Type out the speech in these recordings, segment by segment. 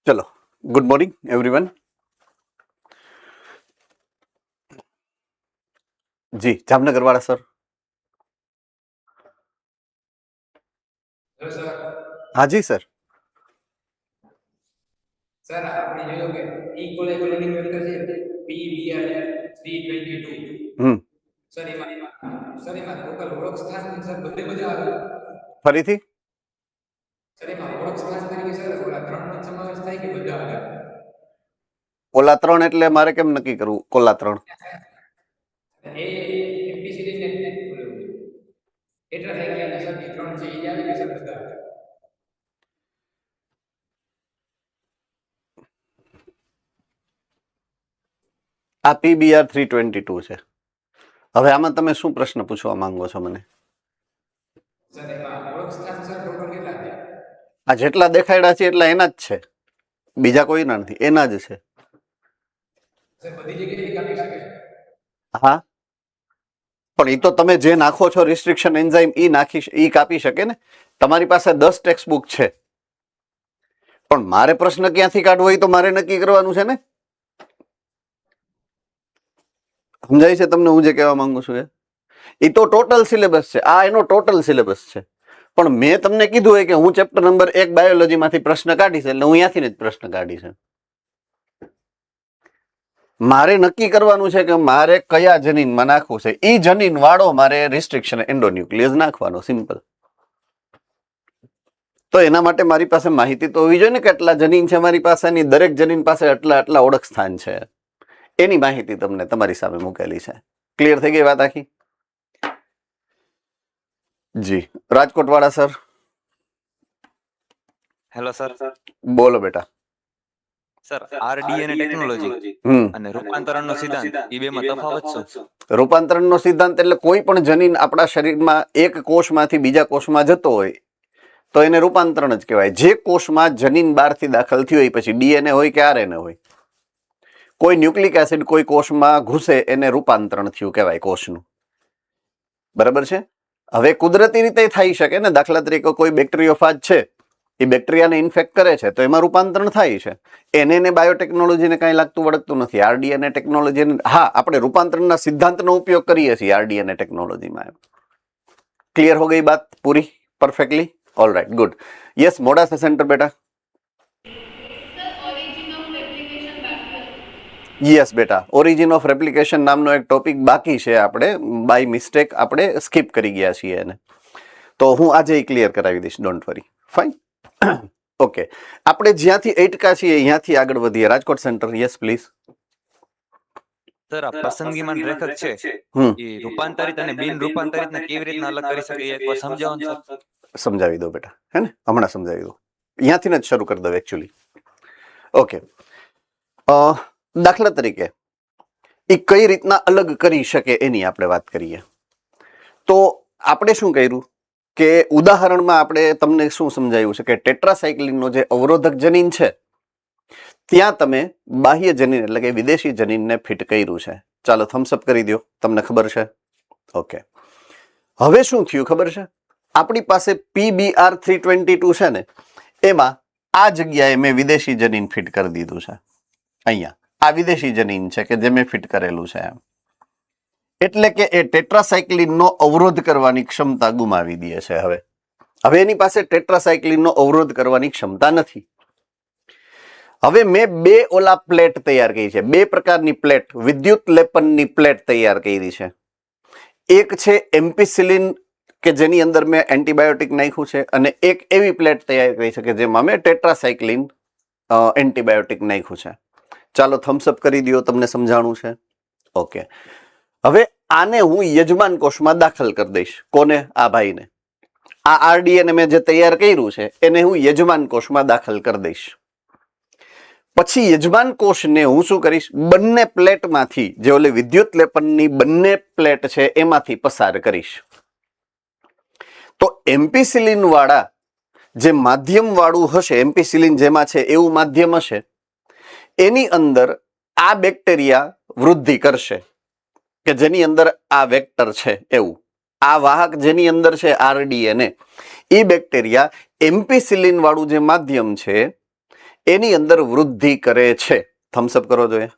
चलो, good morning everyone. जी, जामनगर वाला sir. हाँ जी सर। સર આપણે જોયો કે ઇક્વલ ઇક્વલિટી વેક્ટર છે PBR 322 સર એમાં ટોટલ વર્ક સ્થાન સર બધે બધા આવે ફરીથી સર એમાં વર્ક સ્થાન તરીકે સર ઓલા ત્રણ નો સમાવેશ થાય કે બધા આવે ઓલા ત્રણ એટલે મારે કેમ નક્કી કરવું કોલા ત્રણ? એ એમપીસીડી ને એટલા થઈ ગયા સર ત્રણ છે એ આવે કે સર બધા આવે આ PBR 322 છે. હવે આમાં તમે શું પ્રશ્ન પૂછવા માંગો છો મને? સર એમાં વર્ક સ્થાન સર ટોટલ કેટલા છે? આ જેટલા દેખાડ્યા છે એટલા એના જ છે, બીજા કોઈના નથી, એના જ છે. સર બધી જગ્યાએ કાપી શકે છે? હા, પણ એ તો તમે જે નાખો છો રિસ્ટ્રિક્શન એન્ઝાઇમ ઈ કાપી શકે ને. તમારી પાસે 10 ટેક્સ્ટ બુક છે, પણ મારે પ્રશ્ન ક્યાંથી કાઢવો એ તો મારે નક્કી કરવાનું છે ને. સમજાય છે તમને હું જે કહેવા માંગુ છું? એ તો ટોટલ સિલેબસ છે, આ એનો ટોટલ સિલેબસ છે. પણ મેં તમને કીધું હોય કે હું ચેપ્ટર નંબર 1 બાયોલોજી માંથી પ્રશ્ન કાઢીશ, એટલે હું ત્યાંથી જ પ્રશ્ન કાઢીશ. મારે નક્કી કરવાનું છે કે મારે કયા જનીનમાં નાખવું છે. ઈ જનીન વાળો મારે રિસ્ટ્રિક્શન એન્ડોન્યુક્લિયસ નાખવાનો, સિમ્પલ. તો એના માટે મારી પાસે માહિતી તો હોવી જોઈએ ને કે આટલા જનીન છે મારી પાસેની, દરેક જનીન પાસે આટલા ઓળખ સ્થાન છે. એની માહિતી તમને તમારી સામે મૂકેલી છે. ક્લિયર થઈ ગઈ વાત આખી? જી, રાજકોટ વાળા સર. Hello sir. બોલો બેટા. સર, આરડીએનએ ટેકનોલોજી અને રૂપાંતરણનો સિદ્ધાંત એ બેમાં તફાવત શું? રૂપાંતરણનો સિદ્ધાંત એટલે કોઈ પણ જનીન આપણા શરીરમાં એક કોષમાંથી બીજા કોષમાં જતો હોય તો એને રૂપાંતરણ જ કહેવાય. જે કોષમાં જનીન બહારથી દાખલ થયું હોય, પછી ડીએનએ હોય કે આરએનએ હોય, કોઈ ન્યુક્લિક એસિડ કોઈ કોષમાં ઘૂસે એને રૂપાંતરણ થયું કહેવાય કોષનું. બરાબર છે? હવે કુદરતી રીતે થઈ શકે ને. દાખલા તરીકે કોઈ બેક્ટેરિયોફાજ છે, એ બેક્ટેરિયાને ઇન્ફેક્ટ કરે છે તો એમાં રૂપાંતરણ થાય છે. એને બાયોટેકનોલોજીને કાંઈ લાગતું વળગતું નથી. આરડીએનએ ટેકનોલોજી, હા, આપણે રૂપાંતરણના સિદ્ધાંતનો ઉપયોગ કરીએ છીએ આરડીએનએ ટેકનોલોજીમાં. ક્લિયર હો ગઈ બાત પૂરી? Perfectly? All right, good. Yes, Modasa centre બેટા. યસ બેટા, ઓરિજિન ઓફ રેપ્લિકેશન નામનો એક ટોપિક બાકી છે, આપણે બાય મિસ્ટેક આપણે સ્કીપ કરી ગયા છીએ એને. તો હું આજે ક્લિયર કરાવી દઈશ, ડોન્ટ વરી. ફાઇન. ઓકે, આપણે જ્યાંથી અટકા છીએ ત્યાંથી આગળ વધીએ. Rajkot centre. Yes please. Sir, આ પસંદગીમાન રેખક છે એ રૂપાંતરિત અને બિન રૂપાંતરિતને કેવી રીતના અલગ કરી શકે એ એકવાર સમજાવો ને સર. સમજાવી દો બેટા, હે ને? હમણાં સમજાવી દો. ત્યાંથી જ શરૂ કરી દો એકચ્યુઅલી. ઓકે, દાખલા તરીકે એ કઈ રીતના અલગ કરી શકે એની આપણે વાત કરીએ. તો આપણે શું કર્યું કે ઉદાહરણમાં આપણે તમને શું સમજાવ્યું છે કે ટેટ્રાસાયક્લિનનો જે અવરોધક જનીન છે ત્યાં તમે બાહ્ય જનીન એટલે કે વિદેશી જનીનને ફિટ કર્યું છે. ચાલો થમ્સઅપ કરી દો, તમને ખબર છે. ઓકે, હવે શું થયું ખબર છે? આપણી પાસે PBR 322 છે ને, એમાં આ જગ્યાએ મેં વિદેશી જનીન ફિટ કરી દીધું છે. અહીંયા આ વિદેશી જનીન છે કે જે મેં ફિટ કરેલું છે. એટલે કે એ ટેટ્રાસાયક્લિનનો અવરોધ કરવાની ક્ષમતા ગુમાવી દે છે. હવે એની પાસે ટેટ્રાસાયક્લિનનો અવરોધ કરવાની ક્ષમતા નથી. હવે મેં બે ઓલા પ્લેટ તૈયાર કરી છે, બે પ્રકારની પ્લેટ, વિદ્યુત લેપનની પ્લેટ તૈયાર કરી છે. એક છે એમ્પિસિલિન કે જેની અંદર મેં એન્ટીબાયોટિક નાખ્યું છે, અને એક એવી પ્લેટ તૈયાર કરી છે કે જેમાં મેં ટેટ્રાસાયક્લિન એન્ટીબાયોટિક નાખ્યું છે. ચાલો થમ્સઅપ કરી દો, તમને સમજાણું છે. ઓકે, હવે આને હું યજમાન કોષમાં દાખલ કરી દઈશ. કોને? આ ભાઈને. આ આરડીએનએ મેં જે તૈયાર કર્યું છે એને હું યજમાન કોષમાં દાખલ કરી દઈશ. પછી યજમાન કોષને હું શું કરીશ? બંને પ્લેટમાંથી, જે ઓલી વિદ્યુત લેપનની બંને પ્લેટ છે એમાંથી પસાર કરીશ. તો એમ્પિસિલિન વાળા જે માધ્યમ વાળું હશે, એમ્પિસિલિન જેમાં છે એવું માધ્યમ હશે, એની અંદર આ બેક્ટેરિયા વૃદ્ધિ કરશે કે જેની અંદર આ વેક્ટર છે એવું. આ વાહક જેની અંદર છે આરડીએનએ, એ બેક્ટેરિયા એમ્પિસિલિન વાળું જે માધ્યમ છે એની અંદર વૃદ્ધિ કરે છે. થમ્સઅપ કરો જોઈએ.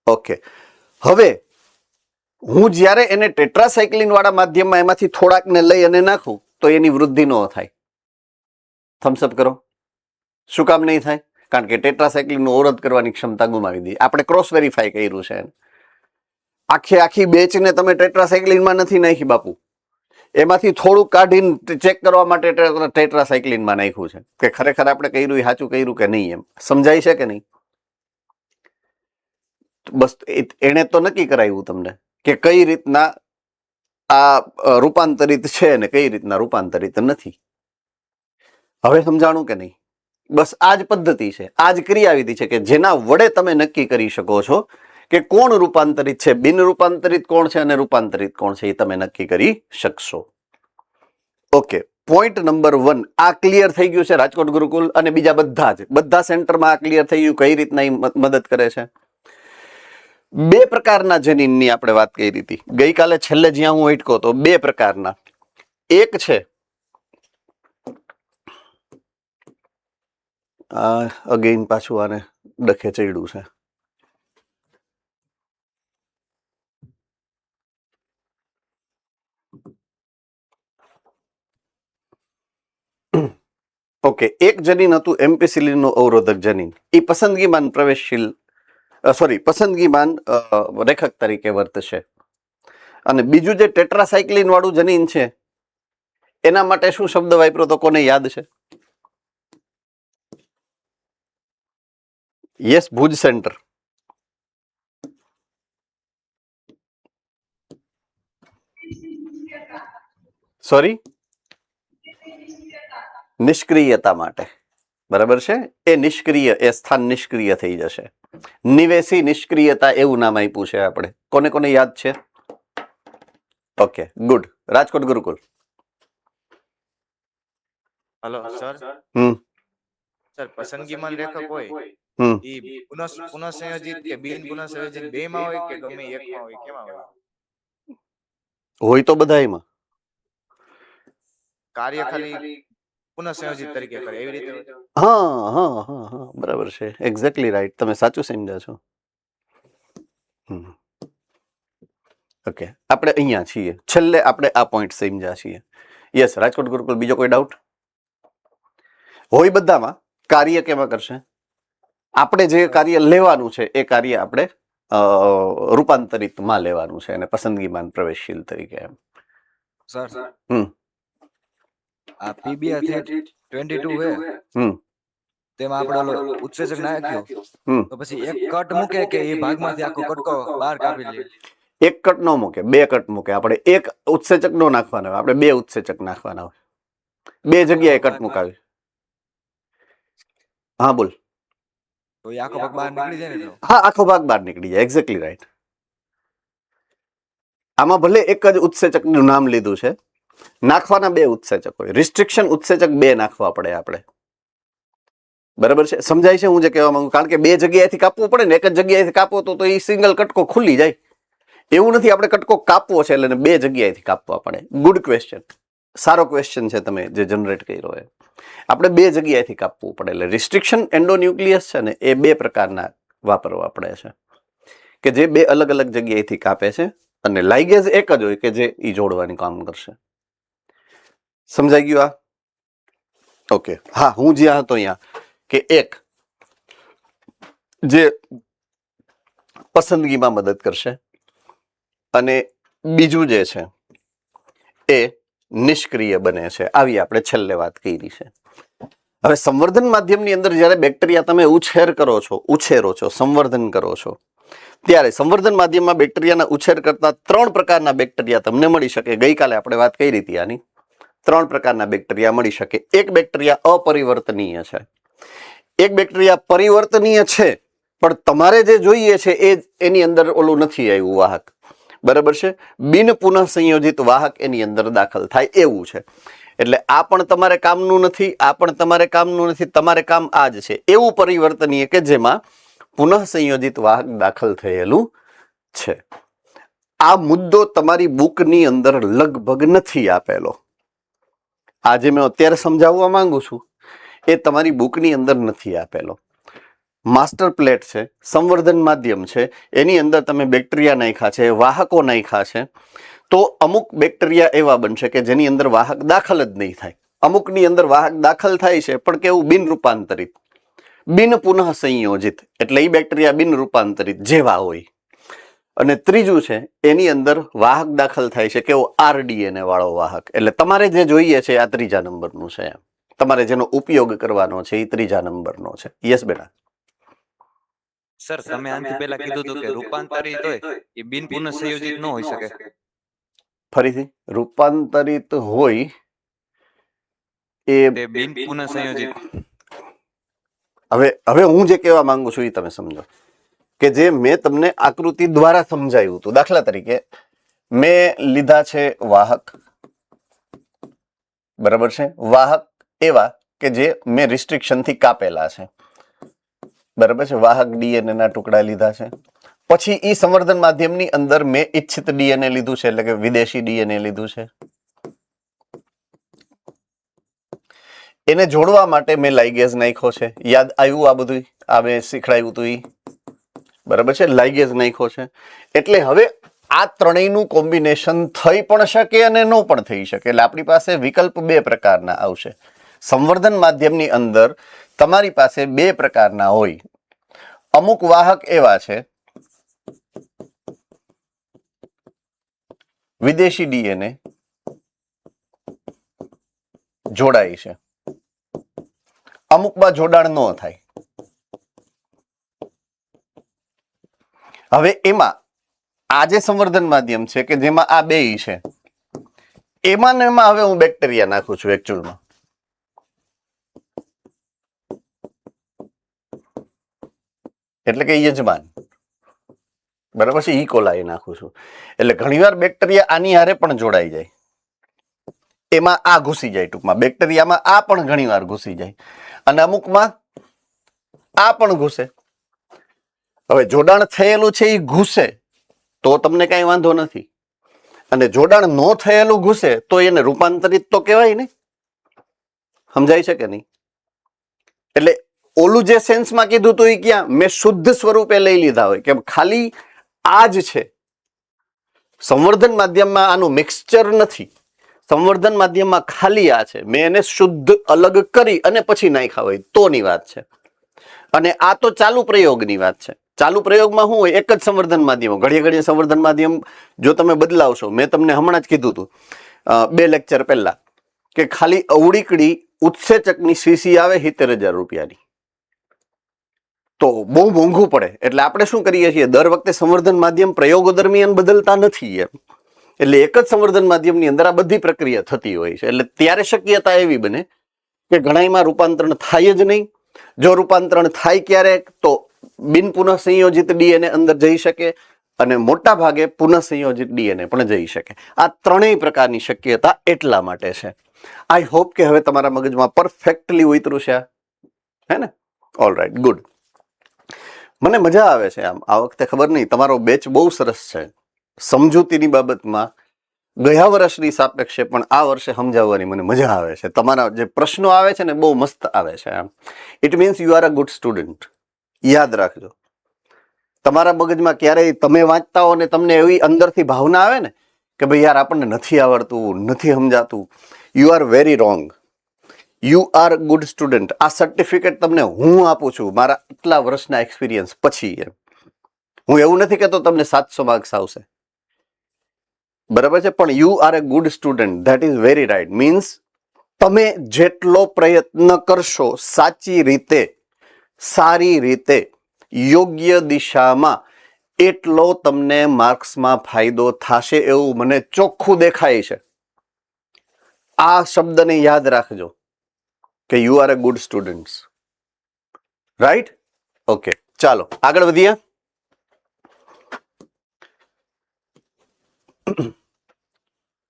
ઓકે, હવે હું જ્યારે એને ટેટ્રાસાયક્લિન વાળા માધ્યમમાં એમાંથી થોડાકને લઈ અને નાખું તો એની વૃદ્ધિ ન થાય. થમ્સઅપ કરો. શું કામ નહીં થાય? કારણ કે ટેટ્રાસાયક્લિનનું અવરોધ કરવાની ક્ષમતા ગુમાવી દીધી. આપણે ક્રોસ વેરીફાઈ કર્યું છે. આખી બેચને તમે ટેટ્રાસાયક્લિનમાં નથી નાખી બાપુ, એમાંથી થોડું કાઢીને ચેક કરવા માટે ટેટ્રાસાયક્લિનમાં નાખ્યું છે કે ખરેખર આપણે કર્યું એ સાચું કર્યું કે નહીં. એમ સમજાય છે કે નહીં? બસ એને તો નક્કી કરાવ્યું તમને કે કઈ રીતના આ રૂપાંતરિત છે ને કઈ રીતના રૂપાંતરિત નથી. હવે સમજાણું કે નહીં? બસ આ જ પદ્ધતિ છે, આ જ ક્રિયાવિધિ છે કે જેના વડે તમે નક્કી કરી શકો છો કે કોણ રૂપાંતરિત છે, બિન રૂપાંતરિત કોણ છે અને રૂપાંતરિત કોણ છે, એ તમે નક્કી કરી શકશો. ઓકે, પોઈન્ટ નંબર 1 આ ક્લિયર થઈ ગયું છે રાજકોટ ગુરુકુલ અને બીજા બધા સેન્ટરમાં આ ક્લિયર થઈ ગયું કઈ રીતના મદદ કરે છે. બે પ્રકારના જનીનની આપણે વાત કરી હતી ગઈકાલે, છેલ્લે જ્યાં હું અટકો તો બે પ્રકારના. એક છે અગેન પાછું આને ડખે ચડ્યું છે. ઓકે, એક જનીન હતું એમ્પિસિલિનનું અવરોધક જનીન. એ પસંદગીમાન પસંદગીમાન રેખક તરીકે વર્તશે. અને બીજું જે ટેટ્રાસાયક્લિન વાળું જનીન છે એના માટે શું શબ્દ વાપર્યો તો કોને યાદ છે? Yes, Bhuj centre. સોરી, નિષ્ક્રિયતા માટે. બરાબર છે, એ નિષ્ક્રિય, એ સ્થાન નિષ્ક્રિય થઈ જશે. નિવેશી નિષ્ક્રિયતા એવું નામ આપ્યું છે આપણે. કોને કોને યાદ છે? Okay, good. Rajkot Gurukul. Hello sir. Sir, પસંદગીમાન રેખક હોય ઈ પુનઃસંયોજિત કે બિન પુનઃસંયોજિત બેમાં હોય કે ગમે એકમાં હોય, કેમાં હોય? હોય તો બધાયમાં. કાર્ય ખાલી પુનઃસંયોજિત તરીકે કરે એવી રીતે હોય? હા, બરાબર છે, એક્ઝેક્ટલી રાઈટ. તમે સાચું સમજ્યા છો. ઓકે, આપણે અહીંયા છીએ, છેલ્લે આપણે આ પોઈન્ટ સમજ્યા છીએ. યસ, રાજકોટ ગુરુકુલ. બીજો કોઈ ડાઉટ? હોય બધામાં. કાર્ય કેમાં કરશે? આપણે જે કાર્ય લેવાનું છે એ કાર્ય આપણે રૂપાંતરિતમાં લેવાનું છે અને પસંદગીમાન પ્રવેશશીલ તરીકે. એમ સર, આ પીબીઆર 22 હે, તેમાં આપણે ઓલો ઉત્સેચક નાખ્યો તો પછી એક કટ મૂકે કે એ ભાગમાંથી આખો કટકો બહાર કાપી લે? એક કટ ન મૂકે, બે કટ મૂકે. આપણે એક ઉત્સેચક નો નાખવાના હોય, આપણે બે ઉત્સેચક નાખવાના હોય, બે જગ્યાએ કટ મુકાવી. હા બોલ. તો એ આખો ભાગ બહાર નીકળી જાય ને? હા, આખો ભાગ બહાર નીકળી જાય. Exactly right. આમાં ભલે એક જ ઉત્સેચક નું નામ લીધું છે, નાખવાના બે ઉત્સેચક હોય. રિસ્ટ્રિક્શન ઉત્સેચક બે નાખવા પડે આપણે. બરાબર છે, સમજાય છે હું જે કહેવા માંગુ? કારણ કે બે જગ્યાએથી કાપવું પડે ને, એક જ જગ્યાએથી કાપો તો એ સિંગલ કટકો ખુલી જાય. એવું નથી, આપણે કટકો કાપવો છે એટલે બે જગ્યાએથી કાપવા પડે. ગુડ ક્વેશ્ચન, સારો ક્વેશ્ચન છે તમે જે જનરેટ કર્યો એ. આપણે બે જગ્યાએથી કાપવું પડે એટલે રિસ્ટ્રિક્શન એન્ડોન્યુક્લિયસ છે ને એ બે પ્રકારના વાપરવા પડે છે કે જે બે અલગ અલગ જગ્યાએથી કાપે છે અને લાઇગેજ એક જ હોય કે જે ઈ જોડવાનું કામ કરશે. સમજાઈ ગયું આ? ઓકે, હા, હું જ્યાં હતો અહીંયા કે એક જે પસંદગીમાં મદદ કરશે અને બીજું જે છે એ નિષ્ક્રિય બને છે. આવી આપણે છેલ્લે વાત કરી છે. હવે સંવર્ધન માધ્યમની અંદર જ્યારે બેક્ટેરિયા તમે ઉછેરો છો, સંવર્ધન કરો છો, ત્યારે સંવર્ધન માધ્યમમાં બેક્ટેરિયાના ઉછેર કરતા 3 પ્રકારના બેક્ટેરિયા તમને મળી શકે. ગઈકાલે આપણે વાત કરી હતી આની. 3 પ્રકારના બેક્ટેરિયા મળી શકે. એક બેક્ટેરિયા અપરિવર્તનીય છે, એક બેક્ટેરિયા પરિવર્તનીય છે પણ તમારે જે જોઈએ છે એ એની અંદર ઓલું નથી આવ્યું વાહક. બરાબર છે, બિન પુનઃ સંયોજિત વાહક એની અંદર દાખલ થાય એવું છે. એટલે આ પણ તમારે કામનું નથી, આ પણ તમારે કામનું નથી, તમારે કામ આ જ છે. એવું પરિવર્તનીય કે જેમાં પુનઃ સંયોજિત વાહક દાખલ થયેલું છે. આ મુદ્દો તમારી બુકની અંદર લગભગ નથી આપેલો. આજે મેં અત્યારે સમજાવવા માંગુ છું એ તમારી બુકની અંદર નથી આપેલો. માસ્ટર પ્લેટ છે, સંવર્ધન માધ્યમ છે, એની અંદર તમે બેક્ટેરિયા નાખ્યા છે, વાહકો નાખ્યા છે, તો અમુક બેક્ટેરિયા એવા બનશે કે જેની અંદર વાહક દાખલ જ નહીં થાય. અમુકની અંદર વાહક દાખલ થાય છે પણ કેવું બિન રૂપાંતરિત, બિન પુનઃ સંયોજિત, એટલે એ બેક્ટેરિયા બિન રૂપાંતરિત જેવા હોય. અને ત્રીજું છે એની અંદર વાહક દાખલ થાય છે કેવો RDNA વાળો વાહક. એટલે તમારે જે જોઈએ છે આ ત્રીજા નંબરનું છે, તમારે જેનો ઉપયોગ કરવાનો છે એ ત્રીજા નંબરનો છે. યસ બેટા. સર તમે આનાથી પહેલા કીધું હતું કે રૂપાંતરિત હોય એ બિન પુનઃસંયોજિત ન હોઈ શકે. ફરીથી રૂપાંતરિત હોય એ તે બિન પુનઃસંયોજિત. હવે હું જે કહેવા માંગુ છું એ તમે સમજો કે જે મેં તમને આકૃતિ દ્વારા સમજાવ્યું હતું. દાખલા તરીકે મેં લીધા છે વાહક, બરાબર છે, વાહક એવા કે જે મેં રિસ્ટ્રિક્શન થી કાપેલા છે, બરાબર છે, વાહક DNA ના ટુકડા લીધા છે. પછી ઈ સંવર્ધન માધ્યમની અંદર મેં ઈચ્છિત DNA લીધું છે, એટલે કે વિદેશી DNA લીધું છે. એને જોડવા માટે મેં લાઇગેઝ નાખ્યો છે. યાદ આવ્યું આ બધું? આ મેં શીખડાયું હતું ઈ, બરાબર છે, લાઇગેઝ નાખ્યો છે. એટલે હવે આ ત્રણેયનું કોમ્બિનેશન થઈ પણ શકે અને ન પણ થઈ શકે. એટલે આપણી પાસે વિકલ્પ બે પ્રકારના આવશે. સંવર્ધન માધ્યમની અંદર તમારી પાસે બે પ્રકારના હોય. અમુક વાહક એવા છે વિદેશી DNA જોડાય છે, અમુકમાં જોડાણ ન થાય. હવે એમાં આ જે સંવર્ધન માધ્યમ છે કે જેમાં આ બે છે, એમાં ને એમાં હવે હું બેક્ટેરિયા નાખું છું એકચ્યુઅલમાં. એટલે કે યજમાન, બરાબર છે, કોલાઈ નાખું છું. એટલે ઘણીવાર બેક્ટેરિયા આની હારે પણ જોડાઈ જાય, એમાં આ ઘૂસી જાય. ટૂંકમાં બેક્ટેરિયામાં આ પણ ઘણીવાર ઘૂસી જાય અને અમુકમાં આ પણ ઘૂસે. હવે જોડાણ થયેલું છે એ ઘૂસે તો તમને કઈ વાંધો નથી, અને જોડાણ ન થયેલું ઘૂસે તો એને રૂપાંતરિત તો કહેવાય ને. સમજાય છે કે નહીં? એટલે ઓલું જે સેન્સમાં કીધું હતું એ ક્યાં મેં શુદ્ધ સ્વરૂપે લઈ લીધા હોય કે ખાલી આ જ છે. સંવર્ધન માધ્યમમાં આનું મિક્સચર નથી, સંવર્ધન માધ્યમમાં ખાલી આ છે. મેં એને શુદ્ધ અલગ કરી અને પછી નાખ્યા હોય તોની વાત છે. અને આ તો ચાલુ પ્રયોગની વાત છે. ચાલુ પ્રયોગમાં શું હોય? એક જ સંવર્ધન માધ્યમ, ઘડીએ ઘડીએ સંવર્ધન માધ્યમ જો તમે બદલાવશો. મેં તમને હમણાં જ કીધું હતું 2 લેક્ચર પહેલા કે ખાલી અવળીકડી ઉત્સેચકની સીસી આવે 70,000 રૂપિયાની, તો બહુ મોંઘું પડે. એટલે આપણે શું કરીએ છીએ, દર વખતે સંવર્ધન માધ્યમ પ્રયોગો દરમિયાન બદલતા નથી એમ. એટલે એક જ સંવર્ધન માધ્યમની અંદર આ બધી પ્રક્રિયા થતી હોય છે. એટલે ત્યારે શક્યતા એવી બને કે ઘણાયમાં રૂપાંતરણ થાય જ નહીં. જો રૂપાંતરણ થાય ક્યારેક તો બિન પુનઃ સંયોજિત DNA અંદર જઈ શકે અને મોટા ભાગે પુનઃ સંયોજિત DNA પણ જઈ શકે. આ ત્રણેય પ્રકારની શક્યતા એટલા માટે છે. આઈ હોપ કે હવે તમારા મગજમાં પરફેક્ટલી ઉતરું છે, હે ને? All right, good. મને મજા આવે છે આમ. આ વખતે ખબર નહીં, તમારો બેચ બહુ સરસ છે સમજૂતીની બાબતમાં. ગયા વર્ષની સાપેક્ષે પણ આ વર્ષે સમજાવવાની મને મજા આવે છે. તમારા જે પ્રશ્નો આવે છે ને બહુ મસ્ત આવે છે આમ. It means you are a good student. યાદ રાખજો, તમારા મગજમાં ક્યારેય તમે વાંચતા હો ને તમને એવી અંદરથી ભાવના આવે ને કે ભાઈ યાર આપણને નથી આવડતું, નથી સમજાતું, you are very wrong. You are good student. આ સર્ટિફિકેટ તમને હું આપું છું મારા એટલા વર્ષના એક્સપિરિયન્સ પછી. એમ હું એવું નથી કહેતો તમને 700 માર્ક્સ આવશે, બરાબર છે, પણ you are A good student. That is very right. Means તમે જેટલો પ્રયત્ન કરશો સાચી રીતે, સારી રીતે, યોગ્ય દિશામાં, એટલો તમને માર્ક્સમાં ફાયદો થશે એવું મને ચોખ્ખું દેખાય છે. આ શબ્દને યાદ રાખજો કે you are A good student. Right? Okay, ચાલો આગળ વધીએ.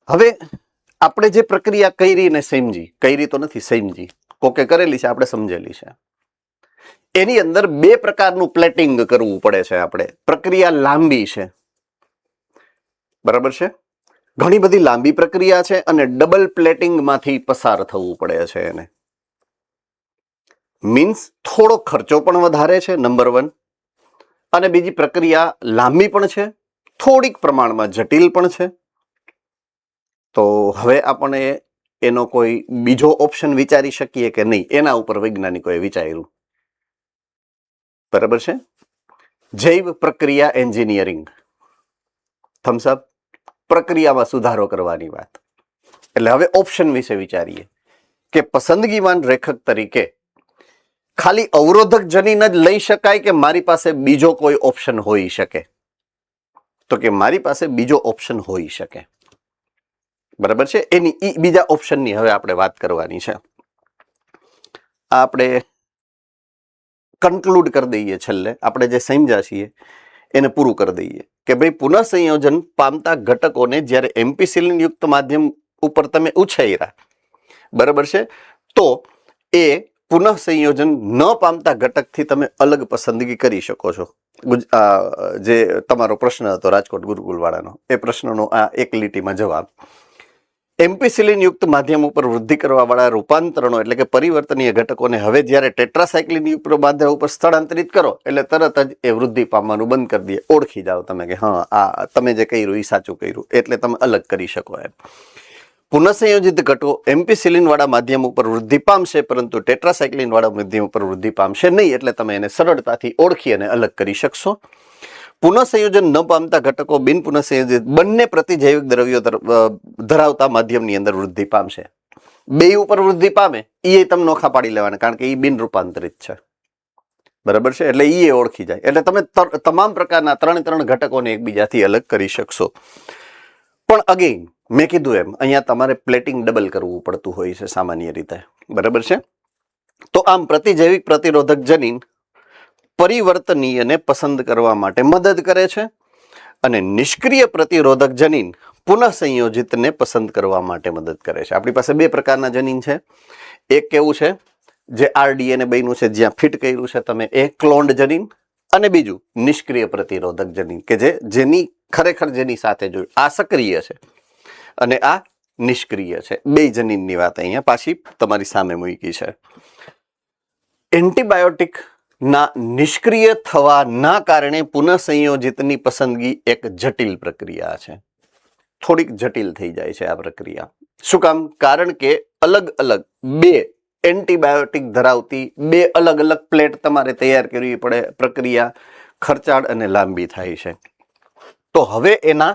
હવે આપણે જે પ્રક્રિયા કરી ને સમજી, કરી તો નથી સમજી, કોકે કરેલી છે, આપણે સમજેલી છે. એની અંદર બે પ્રકારનું પ્લેટિંગ કરવું પડે છે આપણે. પ્રક્રિયા લાંબી છે, બરાબર છે, ઘણી બધી લાંબી પ્રક્રિયા છે અને ડબલ પ્લેટિંગ માંથી પસાર થવું પડે છે એને. મીન્સ થોડો ખર્ચો પણ વધારે છે, નંબર 1, અને બીજી પ્રક્રિયા લાંબી પણ છે, થોડીક પ્રમાણમાં જટિલ પણ છે. તો હવે આપણે એનો કોઈ બીજો ઓપ્શન વિચારી શકીએ કે નહીં, એના ઉપર વૈજ્ઞાનિકોએ વિચાર્યું. બરાબર છે. જૈવ પ્રક્રિયા એન્જિનિયરિંગ, થમ્સ અપ. પ્રક્રિયામાં સુધારો કરવાની વાત. એટલે હવે ઓપ્શન વિશે વિચારીએ કે પસંદગીમાન રેખક તરીકે ખાલી અવરોધક જનીન જ લઈ શકાય કે મારી પાસે બીજો કોઈ ઓપ્શન હોઈ શકે? તો કે મારી પાસે બીજો ઓપ્શન હોઈ શકે. બરાબર છે. એની બીજા ઓપ્શનની હવે આપણે વાત કરવાની છે. આપણે કન્ક્લુડ કરી દઈએ, છેલ્લે આપણે જે સમજ્યા છીએ એને પૂરું કરી દઈએ કે ભાઈ પુનઃસંયોજન પામતા ઘટકોને જ્યારે એમ્પિસિલિન યુક્ત માધ્યમ ઉપર તમે ઉછેર્યા, બરાબર છે, તો એ પુનઃસંયોજન ન પામતા ઘટકથી તમે અલગ પસંદગી કરી શકો છો. જે તમારો પ્રશ્ન હતો રાજકોટ ગુરુકુલ વાળાનો, એ પ્રશ્નનો આ એક લીટીમાં જવાબ. એમ્પિસિલિન યુક્ત માધ્યમ ઉપર વૃદ્ધિ કરવા વાળા રૂપાંતરણો એટલે કે પરિવર્તનીય ઘટકોને હવે જ્યારે ટેટ્રાસાયક્લિન યુક્ત માધ્યમ ઉપર સ્થળાંતરિત કરો એટલે તરત જ એ વૃદ્ધિ પામવાનું બંધ કરી દે. ઓળખી જાઓ તમે કે હા, આ તમે જે કર્યું એ સાચું કર્યું, એટલે તમે અલગ કરી શકો એમ. પુનઃસંયોજિત ઘટકો એમ્પિસિલિન વાળા માધ્યમ ઉપર વૃદ્ધિ પામશે, પરંતુ ટેટ્રાસાયક્લિન વાળા માધ્યમ ઉપર વૃદ્ધિ પામશે નહીં, એટલે તમે એને સરળતાથી ઓળખી અને અલગ કરી શકશો. પુનઃસંયોજન ન પામતા ઘટકો બિન પુનઃસંયોજિત બંને પ્રતિજૈવિક દ્રવ્યો ધરાવતા માધ્યમની અંદર વૃદ્ધિ પામશે. બે ઉપર વૃદ્ધિ પામે એ તમે નોખા પાડી લેવાના, કારણ કે એ બિન રૂપાંતરિત છે. બરાબર છે. એટલે એ ઓળખી જાય એટલે તમે તમામ પ્રકારના 3 ઘટકોને એકબીજાથી અલગ કરી શકશો. પણ અગેઇન મેં કીધું એમ અહીંયા તમારે પ્લેટિંગ ડબલ કરવું પડતું હોય છે સામાન્ય રીતે. બરાબર છે. તો આમ પ્રતિજૈવિક પ્રતિરોધક જનીન પરિવર્તનીયને પસંદ કરવા માટે મદદ કરે છે, અને નિષ્ક્રિય પ્રતિરોધક જનીન પુનઃસંયોજિતને પસંદ કરવા માટે મદદ કરે છે. આપણી પાસે 2 પ્રકારના જનીન છે. એક કેવું છે જે RDA બન્યું છે, જ્યાં ફિટ કર્યું છે તમે, એ ક્લોન્ડ જનીન, અને બીજું નિષ્ક્રિય પ્રતિરોધક જનીન કે જેની ખરેખર જેની સાથે જોયું. આ સક્રિય છે અને આ નિષ્ક્રિય છે. 2 જનીનની વાત અહીંયા પાછી તમારી સામે મૂકી છે. એન્ટીબાયોટિક ના નિષ્ક્રિય થવાના કારણે પુનઃસંયોજિતની પસંદગી એક જટિલ પ્રક્રિયા છે. થોડીક જટિલ થઈ જાય છે આ પ્રક્રિયા. શું કામ? કારણ કે અલગ અલગ 2 એન્ટીબાયોટિક ધરાવતી 2 અલગ અલગ પ્લેટ તમારે તૈયાર કરવી પડે. પ્રક્રિયા ખર્ચાળ અને લાંબી થાય છે. તો હવે એના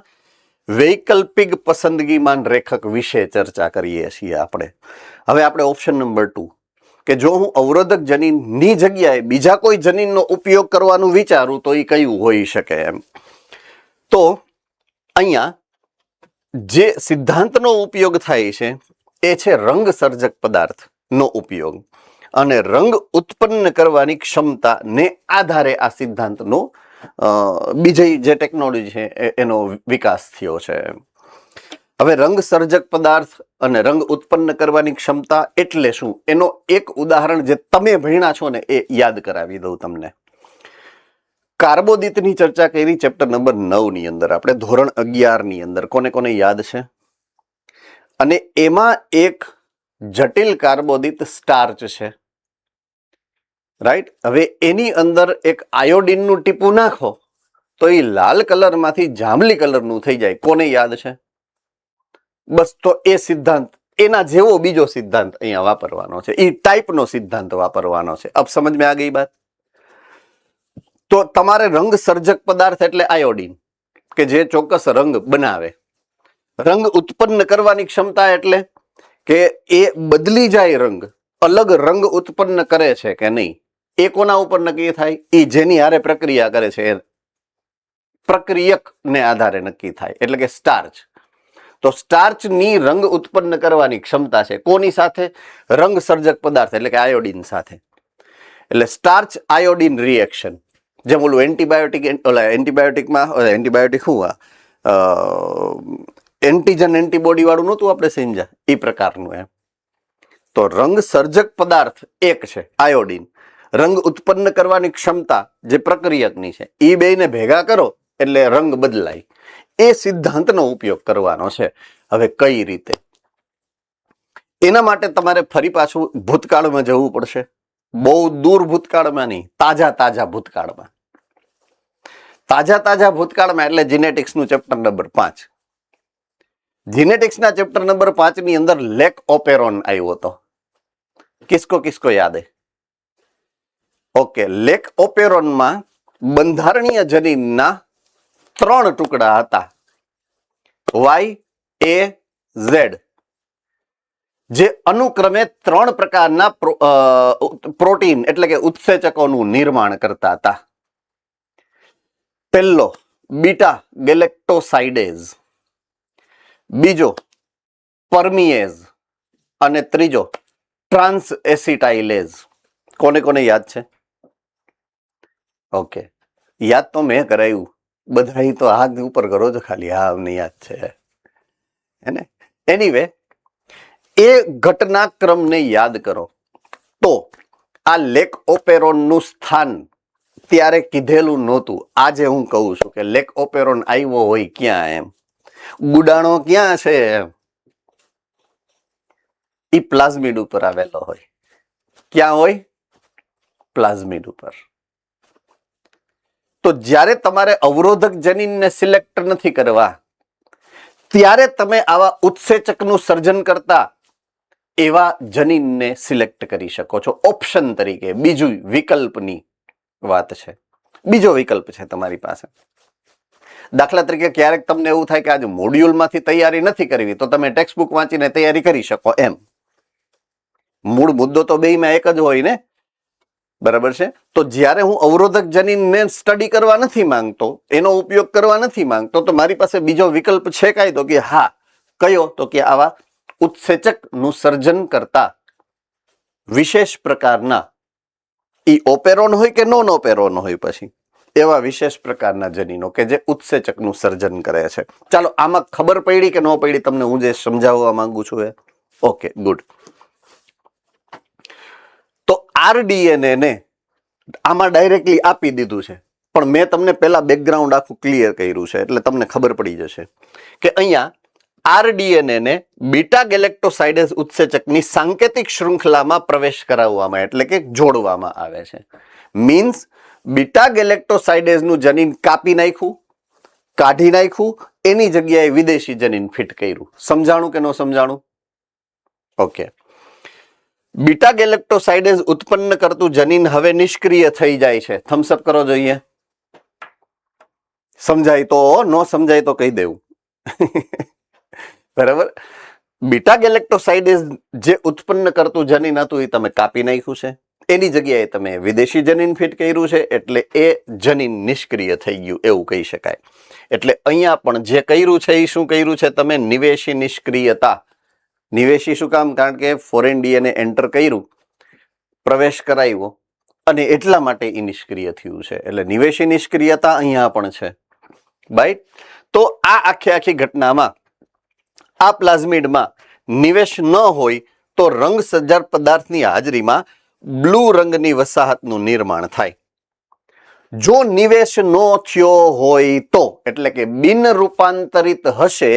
વૈકલ્પિક પસંદગીમાન રેખક વિશે ચર્ચા કરીએ છીએ આપણે. હવે આપણે ઓપ્શન નંબર 2 કે જો હું અવરોધક જનીનની જગ્યાએ બીજા કોઈ જનીનનો ઉપયોગ કરવાનું વિચારું તો એ કયું હોઈ શકે એમ. તો અહીંયા જે સિદ્ધાંતનો ઉપયોગ થાય છે એ છે રંગ સર્જક પદાર્થનો ઉપયોગ, અને રંગ ઉત્પન્ન કરવાની ક્ષમતાને આધારે આ સિદ્ધાંતનો બીજી જે ટેકનોલોજી છે એનો વિકાસ થયો છે. હવે રંગ સર્જક પદાર્થ અને રંગ ઉત્પન્ન કરવાની ક્ષમતા એટલે શું, એનો એક ઉદાહરણ જે તમે ભણ્યા છો ને એ યાદ કરાવી દઉં તમને. કાર્બોદિતની ચર્ચા કરી ચેપ્ટર નંબર 9 ની અંદર, આપણે ધોરણ 11 ની અંદર. કોને કોને યાદ છે? અને એમાં એક જટિલ કાર્બોદિત સ્ટાર્ચ છે, રાઈટ. હવે એની અંદર એક આયોડિનનું ટીપું નાખો તો એ લાલ કલરમાંથી જાંબલી કલરનું થઈ જાય. કોને યાદ છે? બસ, તો એ સિદ્ધાંત, એના જેવો બીજો સિદ્ધાંત અહીંયા વાપરવાનો છે. એ ટાઈપનો સિદ્ધાંત વાપરવાનો છે. અબ સમજ में आ गई बात? તો તમારે રંગ સર્જક પદાર્થ એટલે આયોડિન કે જે ચોક્કસ રંગ બનાવે. રંગ ઉત્પન્ન કરવાની ક્ષમતા એટલે કે એ બદલી જાય રંગ, અલગ રંગ ઉત્પન્ન કરે છે કે નહીં, એ કોના ઉપર નક્કી થાય? એ જેની હારે પ્રક્રિયા કરે છે એ પ્રક્રિયકને આધારે નક્કી થાય, એટલે કે સ્ટાર્ચ. તો સ્ટાર્ચની રંગ ઉત્પન્ન કરવાની ક્ષમતા છે કોની સાથે? રંગ સર્જક પદાર્થ એટલે કે આયોડિન સાથે. એટલે સ્ટાર્ચ આયોડિન રિએક્શન, જેમ ઓલું એન્ટીબાયોટિકમાં એન્ટીબાયોટિક શું એન્ટીજન એન્ટીબોડી વાળું નહોતું આપણે સમજ્યા, એ પ્રકારનું એમ. તો રંગ સર્જક પદાર્થ એક છે આયોડિન, રંગ ઉત્પન્ન કરવાની ક્ષમતા જે પ્રક્રિયકની છે, એ બેયને ભેગા કરો એટલે રંગ બદલાય. એ સિદ્ધાંતનો ઉપયોગ કરવાનો છે. હવે કઈ રીતે? એના માટે તમારે ફરી પાછું ભૂતકાળમાં જવું પડશે. બહુ દૂર ભૂતકાળમાં નહીં, તાજા ભૂતકાળમાં. તાજા ભૂતકાળમાં એટલે જીનેટિક્સનું ચેપ્ટર નંબર 5. જીનેટિક્સના ચેપ્ટર નંબર 5 ની અંદર લેક ઓપેરોન આવ્યો હતો. કિસકો યાદ હે? ઓકે, લેક ઓપેરોનમાં બંધારણીય જનીનના 3 ટુકડા હતા, YAZ, જે અનુક્રમે 3 પ્રકારના પ્રોટીન એટલે કે ઉત્સેચકોનું નિર્માણ કરતા હતા. પહેલો બીટા ગેલેક્ટોસાઇડેઝ, બીજો પરમિએઝ અને ત્રીજો ટ્રાન્સ એસિટાઇલેઝ. કોને યાદ છે? ઓકે, યાદ તો મેં કરાયું, બધા તો હાથ ઉપર કરો છો ખાલી, હા અમને યાદ છે એને. એનીવે, એ ઘટનાક્રમને યાદ કરો તો આ લેક ઓપેરોનનું સ્થાન ત્યારે કીધેલું નહોતું. આજે હું કહું છું કે લેક ઓપેરોન આવ્યો હોય ક્યાં, એમ ગુડાણો ક્યાં છે એમ. ઈ પ્લાઝમિડ ઉપર આવેલો હોય. ક્યાં હોય? પ્લાઝમિડ ઉપર. તો જ્યારે તમારે અવરોધક જનીનને સિલેક્ટ નથી કરવા, ત્યારે તમે આવા ઉત્સેચકનું સર્જન કરતા એવા જનીનને સિલેક્ટ કરી શકો છો ઓપ્શન તરીકે. બીજું વિકલ્પની વાત છે, બીજો વિકલ્પ છે તમારી પાસે. દાખલા તરીકે ક્યારેક તમને એવું થાય કે આજે મોડ્યુલમાંથી તૈયારી નથી કરવી, તો તમે ટેક્સ્ટ બુક વાંચીને તૈયારી કરી શકો એમ. મૂળ મુદ્દો તો બેયમાં એક જ હોય ને, બરાબર છે? તો જ્યારે હું અવરોધક જનીનને સ્ટડી કરવા નથી માંગતો, એનો ઉપયોગ કરવા નથી માંગતો, તો મારી પાસે બીજો વિકલ્પ છે કાંઈ? તો કે હા. કયો? તો કે આવા ઉત્સેચકનું સર્જન કરતા વિશેષ પ્રકારના, ઈ ઓપેરોન હોય કે નોન ઓપેરોન હોય, પછી એવા વિશેષ પ્રકારના જનીનો કે જે ઉત્સેચકનું સર્જન કરે છે. ચાલો, આમાં ખબર પડી કે ન પડી તમને હું જે સમજાવવા માંગુ છું એ? Okay, good. તો RDNA ને આમાં ડાયરેક્ટલી આપી દીધું છે, પણ મેં તમને પહેલા બેકગ્રાઉન્ડ આખું ક્લિયર કર્યું છે, એટલે તમને ખબર પડી જશે કે અહીંયા RDNA ને બીટા ગેલેક્ટોસાઇડેઝ ઉત્સેચકની સાંકેતિક શૃંખલામાં પ્રવેશ કરાવવામાં એટલે કે જોડવામાં આવે છે. મીન્સ બીટા ગેલેક્ટોસાઇડેઝનું જનીન કાપી નાખ્યું, કાઢી નાખ્યું, એની જગ્યાએ વિદેશી જનીન ફિટ કર્યું. સમજાણું કે ન સમજાણું? ઓકે. બીટા ગેલેક્ટોસાઇડેઝ ઉત્પન્ન કરતું જનીન હવે નિષ્ક્રિય થઈ જાય છે. થમ્સ અપ કરો જોઈએ. સમજાય તો, ન સમજાય તો કહી દેવું. બરાબર? બીટા ગેલેક્ટોસાઇડેઝ જે ઉત્પન્ન કરતું જનીન હતું એ તમે કાપી નાખ્યું છે, એની જગ્યાએ તમે વિદેશી જનીન ફિટ કર્યું છે, એટલે એ જનીન નિષ્ક્રિય થઈ ગયું એવું કહી શકાય. એટલે અહીંયા પણ જે કર્યું છે એ શું કર્યું છે તમે? નિવેશી નિષ્ક્રિયતા. નિવેશી શું કામ? કારણ કે ફોરેન ડીએનએ એન્ટર કર્યું, પ્રવેશ કરાવ્યો, અને એટલા માટે એ નિષ્ક્રિય થયું છે. એટલે નિવેશી નિષ્ક્રિયતા અહીંયા પણ છે. રાઈટ? તો આ આખી ઘટનામાં આ પ્લાઝમિડમાં નિવેશ ન હોય તો રંગ સજ્જર પદાર્થની હાજરીમાં બ્લુ રંગની વસાહતનું નિર્માણ થાય. જો નિવેશ ન થયો હોય તો, એટલે કે બિન રૂપાંતરિત હશે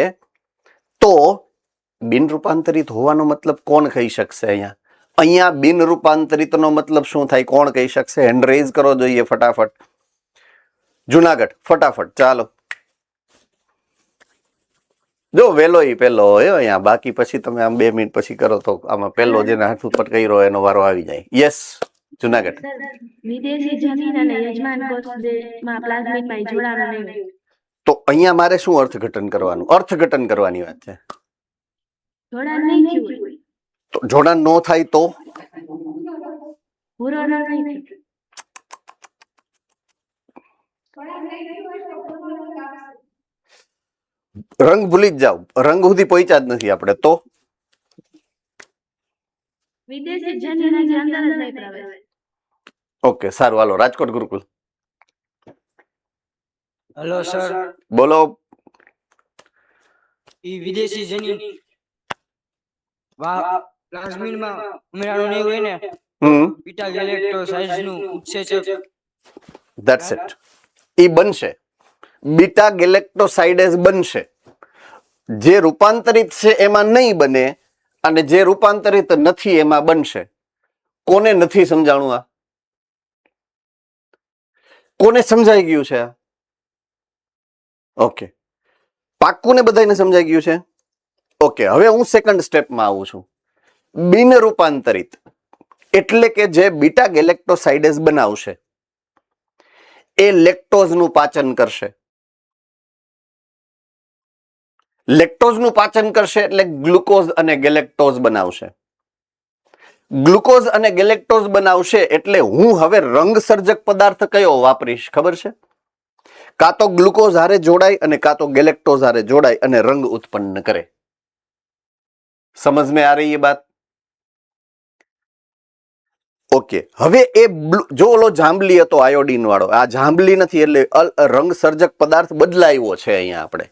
તો, બિન રૂપાંતરિત હોવાનો મતલબ કોણ કહી શકશે? અહીંયા બિન રૂપાંતરિતનો મતલબ શું થાય? કોણ કહી શકશે? હેન્ડ રેઝ કરો જોઈએ ફટાફટ. જુનાગઢ ફટાફટ, ચાલો. જો વેલો ઈ પેલો હોય અહીંયા, બાકી પછી તમે આમ 2 મિનિટ પછી કરો તો આમાં પેલો જેને હાથ ઉપર કર્યો એનો વારો આવી જાય. યસ, જુનાગઢ. વિદેશી જનીન અને યજમાન કોષમાં પ્લાઝમિડમાં જોડાણ નહીં. તો અહીંયા મારે શું અર્થઘટન કરવાનું? અર્થઘટન કરવાની વાત છે. જોડાણ નહીં થયું. તો જોડાણ ન થાય તો ભૂરો રંગ નહીં થયો. રંગ ભૂલી જ જાવ, રંગ સુધી પહોંચ્યા જ નથી આપણે તો. વિદેશી જનીન હજી અંદર જ નહીં પ્રવેશ. ઓકે, સારું, હાલો. રાજકોટ ગુરુકુલ. હેલો સર, બોલો. ઈ વિદેશી જનીન પ્લાઝમિડમાં ઉમેરાણું નહીં હોય ને, બીટા ગેલેક્ટોસાઇડ્સ નું ઉત્સેચક. That's it. ઈ બનશે, બીટા ગેલેક્ટોસાઇડેઝ બનશે. જે રૂપાંતરિત છે એમાં નહીં બને, અને જે રૂપાંતરિત નથી એમાં બનશે. કોને નથી સમજાણું? આ કોને સમજાઈ ગયું છે? ઓકે, પાક્કું ને બધાને સમજાઈ ગયું છે? ઓકે, હવે હું સેકન્ડ સ્ટેપમાં આવું છું. બિન રૂપાંતરિત એટલે કે જે બીટા ગેલેક્ટોસાઇડેઝ બનાવશે એ લેક્ટોઝનું પાચન કરશે. લેક્ટોઝનું પાચન કરશે એટલે ગ્લુકોઝ અને ગેલેક્ટોઝ બનાવશે. ગ્લુકોઝ અને ગેલેક્ટોઝ બનાવશે એટલે હું હવે રંગ સર્જક પદાર્થ કયો વાપરીશ ખબર છે? કાં તો ગ્લુકોઝ હારે જોડાય અને કાં તો ગેલેક્ટોઝ હારે જોડાય અને રંગ ઉત્પન્ન કરે. સમજ में आ रही है बात? ઓકે, હવે એ જો ઓલો જાંબલી હતો આયોડીન વાળો, આ જાંબલી નથી એટલે રંગ સર્જક પદાર્થ બદલાયો છે અહીંયા આપણે,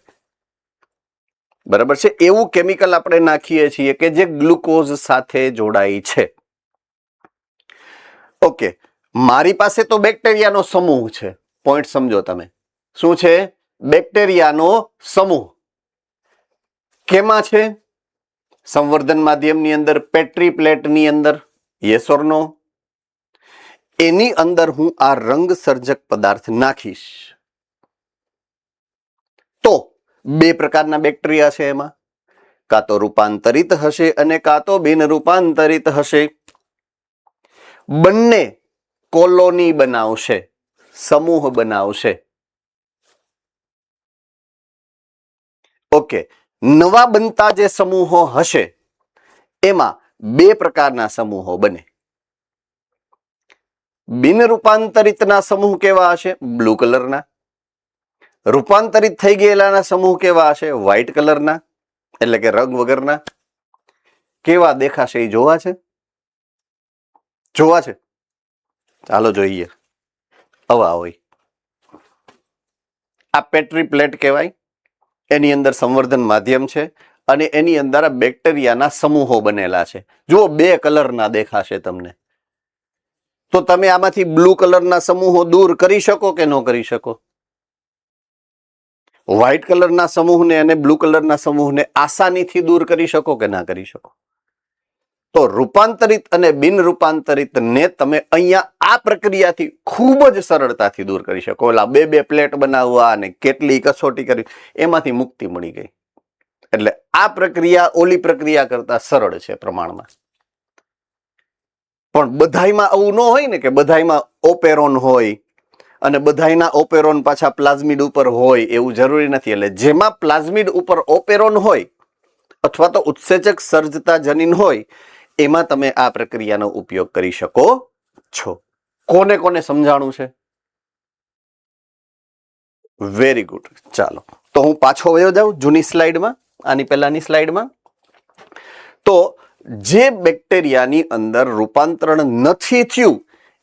બરાબર છે? એવું કેમિકલ આપણે નાખીએ છીએ કે જે ગ્લુકોઝ સાથે જોડાય છે. ઓકે, મારી પાસે તો બેક્ટેરિયાનો સમૂહ છે. પોઈન્ટ સમજો તમે. શું છે? બેક્ટેરિયાનો સમૂહ. કેમાં છે? સંવર્ધન માધ્યમની અંદર, પેટ્રી પ્લેટની અંદર. યસ ઓર નો? એની અંદર હું આ રંગ સર્જક પદાર્થ નાખીશ તો બે પ્રકારના બેક્ટેરિયા છે એમાં, કાં તો રૂપાંતરિત હશે અને કાં તો બિન રૂપાંતરિત હશે. બંને કોલોની બનાવશે, સમૂહ બનાવશે. ઓકે, નવા બનતા જે સમૂહો હશે એમાં બે પ્રકારના સમૂહો બને. બિન રૂપાંતરિતના સમૂહ કેવા હશે? બ્લુ કલરના. રૂપાંતરિત થઈ ગયેલાના સમૂહ કેવા હશે? વ્હાઇટ કલરના, એટલે કે રંગ વગરના. કેવા દેખાશે એ જોવા છે? જોવા છે? ચાલો જોઈએ. હવા હોય આ પેટ્રી પ્લેટ કહેવાય. એની અંદર સંવર્ધન માધ્યમ છે અને એની અંદર આ બેક્ટેરિયાના સમૂહો બનેલા છે. જુઓ, બે કલરના દેખાશે તમને. તો તમે આમાંથી બ્લુ કલરના સમૂહો દૂર કરી શકો કે ન કરી શકો? વ્હાઇટ કલરના સમૂહને અને બ્લુ કલરના સમૂહને આસાનીથી દૂર કરી શકો કે ના કરી શકો? તો રૂપાંતરિત અને બિન રૂપાંતરિતને તમે અહીંયા આ પ્રક્રિયાથી ખૂબ જ સરળતાથી દૂર કરી શકો. ઓલા બે પ્લેટ બનાવવા અને કેટલી કસોટી કરી, એમાંથી મુક્તિ મળી ગઈ. એટલે આ પ્રક્રિયા ઓલી પ્રક્રિયા કરતા સરળ છે પ્રમાણમાં. પણ બધાયમાં આવું ન હોય ને કે બધાયમાં ઓપેરોન હોય અને બધાયના ઓપેરોન પાછા પ્લાઝમિડ ઉપર હોય, એવું જરૂરી નથી. એટલે જેમાં પ્લાઝમિડ ઉપર ઓપેરોન હોય અથવા તો ઉત્સેચક સર્જતા જનીન હોય એમાં તમે આ પ્રક્રિયાનો ઉપયોગ કરી શકો છો. કોને કોને સમજાણું છે? Very good. ચાલો તો હું પાછો વયો જાઉં જૂની સ્લાઇડમાં, આની પહેલાની સ્લાઇડમાં. તો જે બેક્ટેરિયાની અંદર રૂપાંતરણ નથી થયું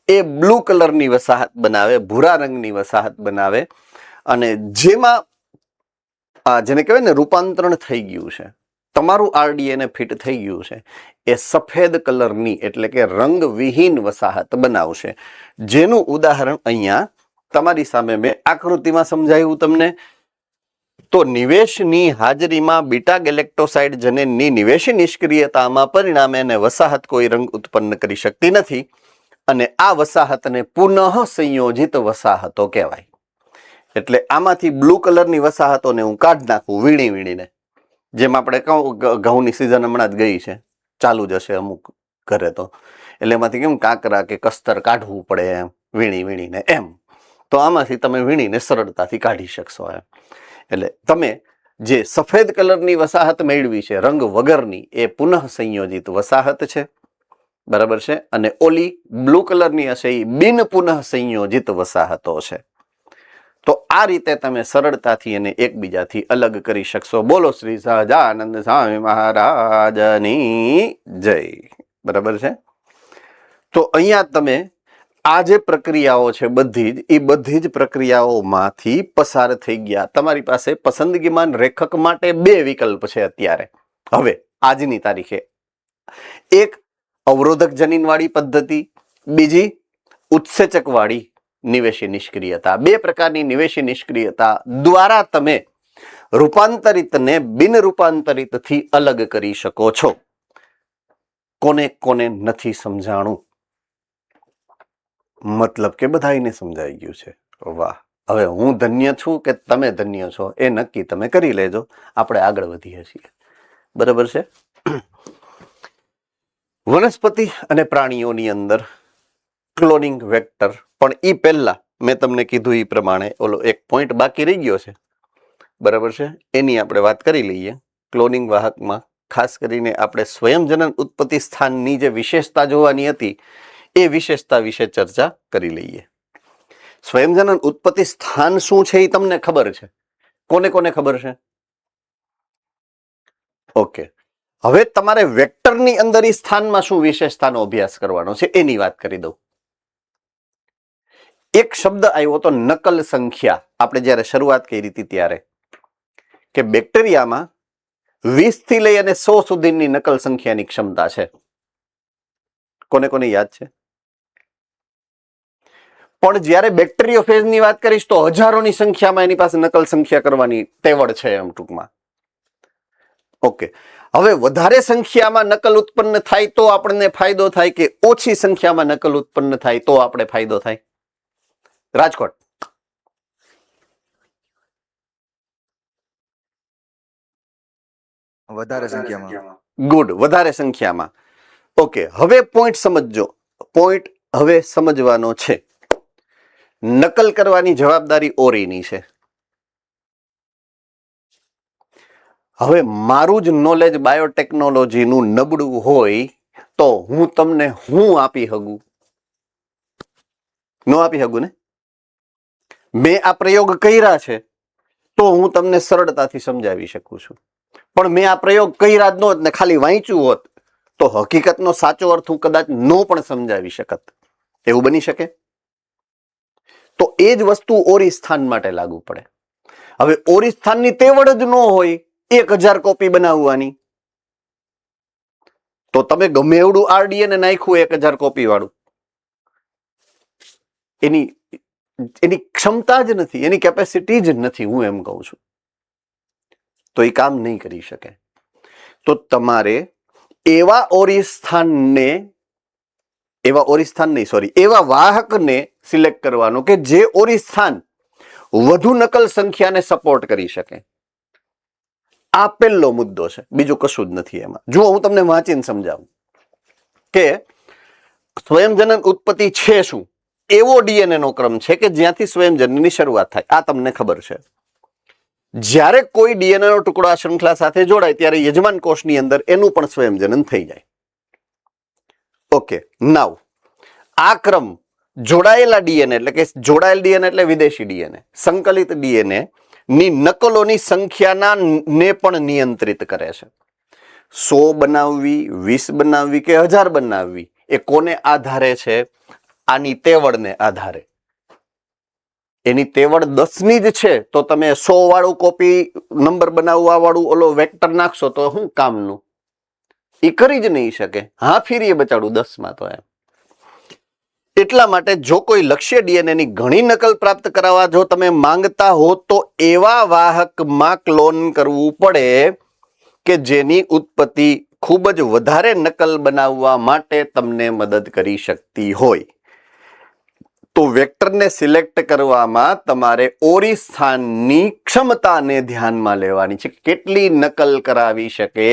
એ બ્લુ કલરની વસાહત બનાવે, ભૂરા રંગની વસાહત બનાવે, અને જેમાં જેને કહેવાય ને રૂપાંતરણ થઈ ગયું છે, તમારું RDNA ફિટ થઈ ગયું છે, એ સફેદ કલરની એટલે કે રંગવિહીન વસાહત બનાવશે. જેનું ઉદાહરણ અહીંયા તમારી સામે મેં આકૃતિમાં સમજાવ્યું તમને. તો નિવેશની હાજરીમાં બીટા ગેલેક્ટોસાઇડ જનીનની નિવેશી નિષ્ક્રિયતામાં પરિણામે અને વસાહત કોઈ રંગ ઉત્પન્ન કરી શકતી નથી અને આ વસાહતને પુનઃ સંયોજિત વસાહતો કહેવાય. એટલે આમાંથી બ્લુ કલરની વસાહતોને હું કાઢી નાખું વીણીને, જેમ આપણે ઘઉંની સિઝન હમણાં જ ગઈ છે, ચાલુ જ હશે અમુક ઘરે તો, એટલે એમાંથી કેમ કાંકરા કે કસ્તર કાઢવું પડે એમ વીણીને એમ. તો આમાંથી તમે વીણીને સરળતાથી કાઢી શકશો એમ. એટલે તમે જે સફેદ કલરની વસાહત મેળવી છે રંગ વગરની, એ પુનઃ સંયોજિત વસાહત છે, બરાબર છે? અને ઓલી બ્લુ કલરની હશે એ બિન પુનઃ સંયોજિત વસાહતો છે. તો આ રીતે તમે સરળતાથી એને એકબીજાથી અલગ કરી શકશો. બોલો શ્રી સહજાનંદ સ્વામી મહારાજની જય. બરાબર છે? તો અહીંયા તમે આ જે પ્રક્રિયાઓ છે બધી જ પ્રક્રિયાઓમાંથી પસાર થઈ ગયા. તમારી પાસે પસંદગીમાન રેખક માટે બે વિકલ્પ છે અત્યારે, હવે આજની તારીખે. એક અવરોધક જનીનવાળી પદ્ધતિ, બીજી ઉત્સેચકવાળી નિવેશી નિષ્ક્રિયતા. બે પ્રકારની નિવેશી નિષ્ક્રિયતા દ્વારા તમે રૂપાંતરિતને બિન રૂપાંતરિતથી અલગ કરી શકો છો. કોને કોને નથી સમજાણું? મતલબ કે બધાને સમજાઈ ગયું છે. વાહ. હવે હું ધન્ય છું કે તમે ધન્ય છો એ નક્કી તમે કરી લેજો. આપણે આગળ વધીએ છીએ. બરાબર છે. વનસ્પતિ અને પ્રાણીઓની અંદર ક્લોનિંગ વેક્ટર, પણ એ પહેલા મેં તમને કીધું એ પ્રમાણે ઓલો એક પોઈન્ટ બાકી રહી ગયો છે. બરાબર છે. એની આપણે વાત કરી લઈએ. ક્લોનિંગ વાહકમાં ખાસ કરીને આપણે સ્વયંજનન ઉત્પત્તિ સ્થાનની જે વિશેષતા જોવાની હતી એ વિશેષતા વિશે ચર્ચા કરી લઈએ. સ્વયંજનન ઉત્પત્તિ સ્થાન શું છે એ તમને ખબર છે? કોને કોને ખબર છે? ઓકે. હવે તમારે વેક્ટરની અંદર એ સ્થાનમાં શું વિશેષતાનો અભ્યાસ કરવાનો છે એની વાત કરી દઉં. એક શબ્દ આવ્યો તો નકલ સંખ્યા. આપણે જ્યારે શરૂઆત કરી હતી ત્યારે કે બેક્ટેરિયામાં 20 થી લઈ અને 100 સુધીની નકલ સંખ્યાની ક્ષમતા છે. કોને કોને યાદ છે? પણ જ્યારે બેક્ટેરિયોફેજની વાત કરીશ તો હજારોની સંખ્યામાં એની પાસે નકલ સંખ્યા કરવાની તેવડ છે એમ ટૂંકમાં. ઓકે. હવે વધારે સંખ્યામાં નકલ ઉત્પન્ન થાય તો આપણને ફાયદો થાય કે ઓછી સંખ્યામાં નકલ ઉત્પન્ન થાય તો આપણે ફાયદો થાય? રાજકોટ. વધારે સંખ્યામાં. ગુડ. વધારે સંખ્યામાં. ઓકે. હવે પોઈન્ટ સમજજો. પોઈન્ટ હવે સમજવાનો છે. નકલ કરવાની જવાબદારી ઓરીની છે. હવે મારું જ નોલેજ બાયોટેકનોલોજીનું નબળું હોય તો હું તમને આપી શકું? ન આપી શકું ને? મેં આ પ્રયોગ કર્યા છે તો હું તમને સરળતાથી સમજાવી શકું છું. પણ મેં આ પ્રયોગ કર્યા જ નહોત ને ખાલી વાંચ્યું હોત તો હકીકતનો સાચો અર્થ હું કદાચ ન પણ સમજાવી શકત. એવું બની શકે? તો એ જ વસ્તુ ઓરી સ્થાન માટે લાગુ પડે. હવે ઓરી સ્થાનની તેવડ જ ન હોય 1000 કોપી બનાવવાની તો તમે ગમે એવડું RDNA નાખ્યું 1000 કોપી વાળું, એની ક્ષમતા જ નથી, એની કેપેસિટી જ નથી. હું એમ કહું છું તો એ કામ નહીં કરી શકે. તો તમારે એવા વાહકને સિલેક્ટ કરવાનો કે જે ઓરી સ્થાન વધુ નકલ સંખ્યાને સપોર્ટ કરી શકે. આ પહેલો મુદ્દો છે. બીજું કશું જ નથી એમાં. જો હું તમને વાંચીને સમજાવું કે સ્વયંજનન ઉત્પત્તિ છે શું. એવો DNA નો ક્રમ છે કે જ્યાંથી સ્વયંજનનની શરૂઆત થાય. આ તમને ખબર છે. જ્યારે કોઈ DNA નો ટુકડો આ શૃંખલા સાથે જોડાય ત્યારે યજમાન કોષની અંદર એનું પણ સ્વયંજનન થઈ જાય. ઓકે. નાઉ આ ક્રમ જોડાયેલા DNA એટલે કે જોડાયેલ DNA એટલે વિદેશી DNA, સંકલિત DNA ની નકલોની સંખ્યાના ને પણ નિયંત્રિત કરે છે. 100 બનાવવી, 20 બનાવવી કે 1000 બનાવવી એ કોને આધારે છે? આની તેવડને આધારે. એની તેવડ 10 ની જ છે તો તમે 100 વાળું કોપી નંબર બનાવવા વાળું ઓલો વેક્ટર નાખશો તો શું કામનું? એ કરી જ નહીં શકે. હા ફીરીએ બચાડું 10 માં તો એમ. એટલા માટે જો કોઈ લક્ષ્ય DNA ની ઘણી નકલ પ્રાપ્ત કરાવવા જો તમે માંગતા હો તો એવા વાહકમાં ક્લોન કરવું પડે કે જેની ઉત્પત્તિ ખૂબ જ વધારે નકલ બનાવવા માટે તમને મદદ કરી શકતી હોય. તો વેક્ટરને સિલેક્ટ કરવામાં તમારે ઓરી સ્થાનની ક્ષમતાને ધ્યાનમાં લેવાની છે. કેટલી નકલ કરાવી શકે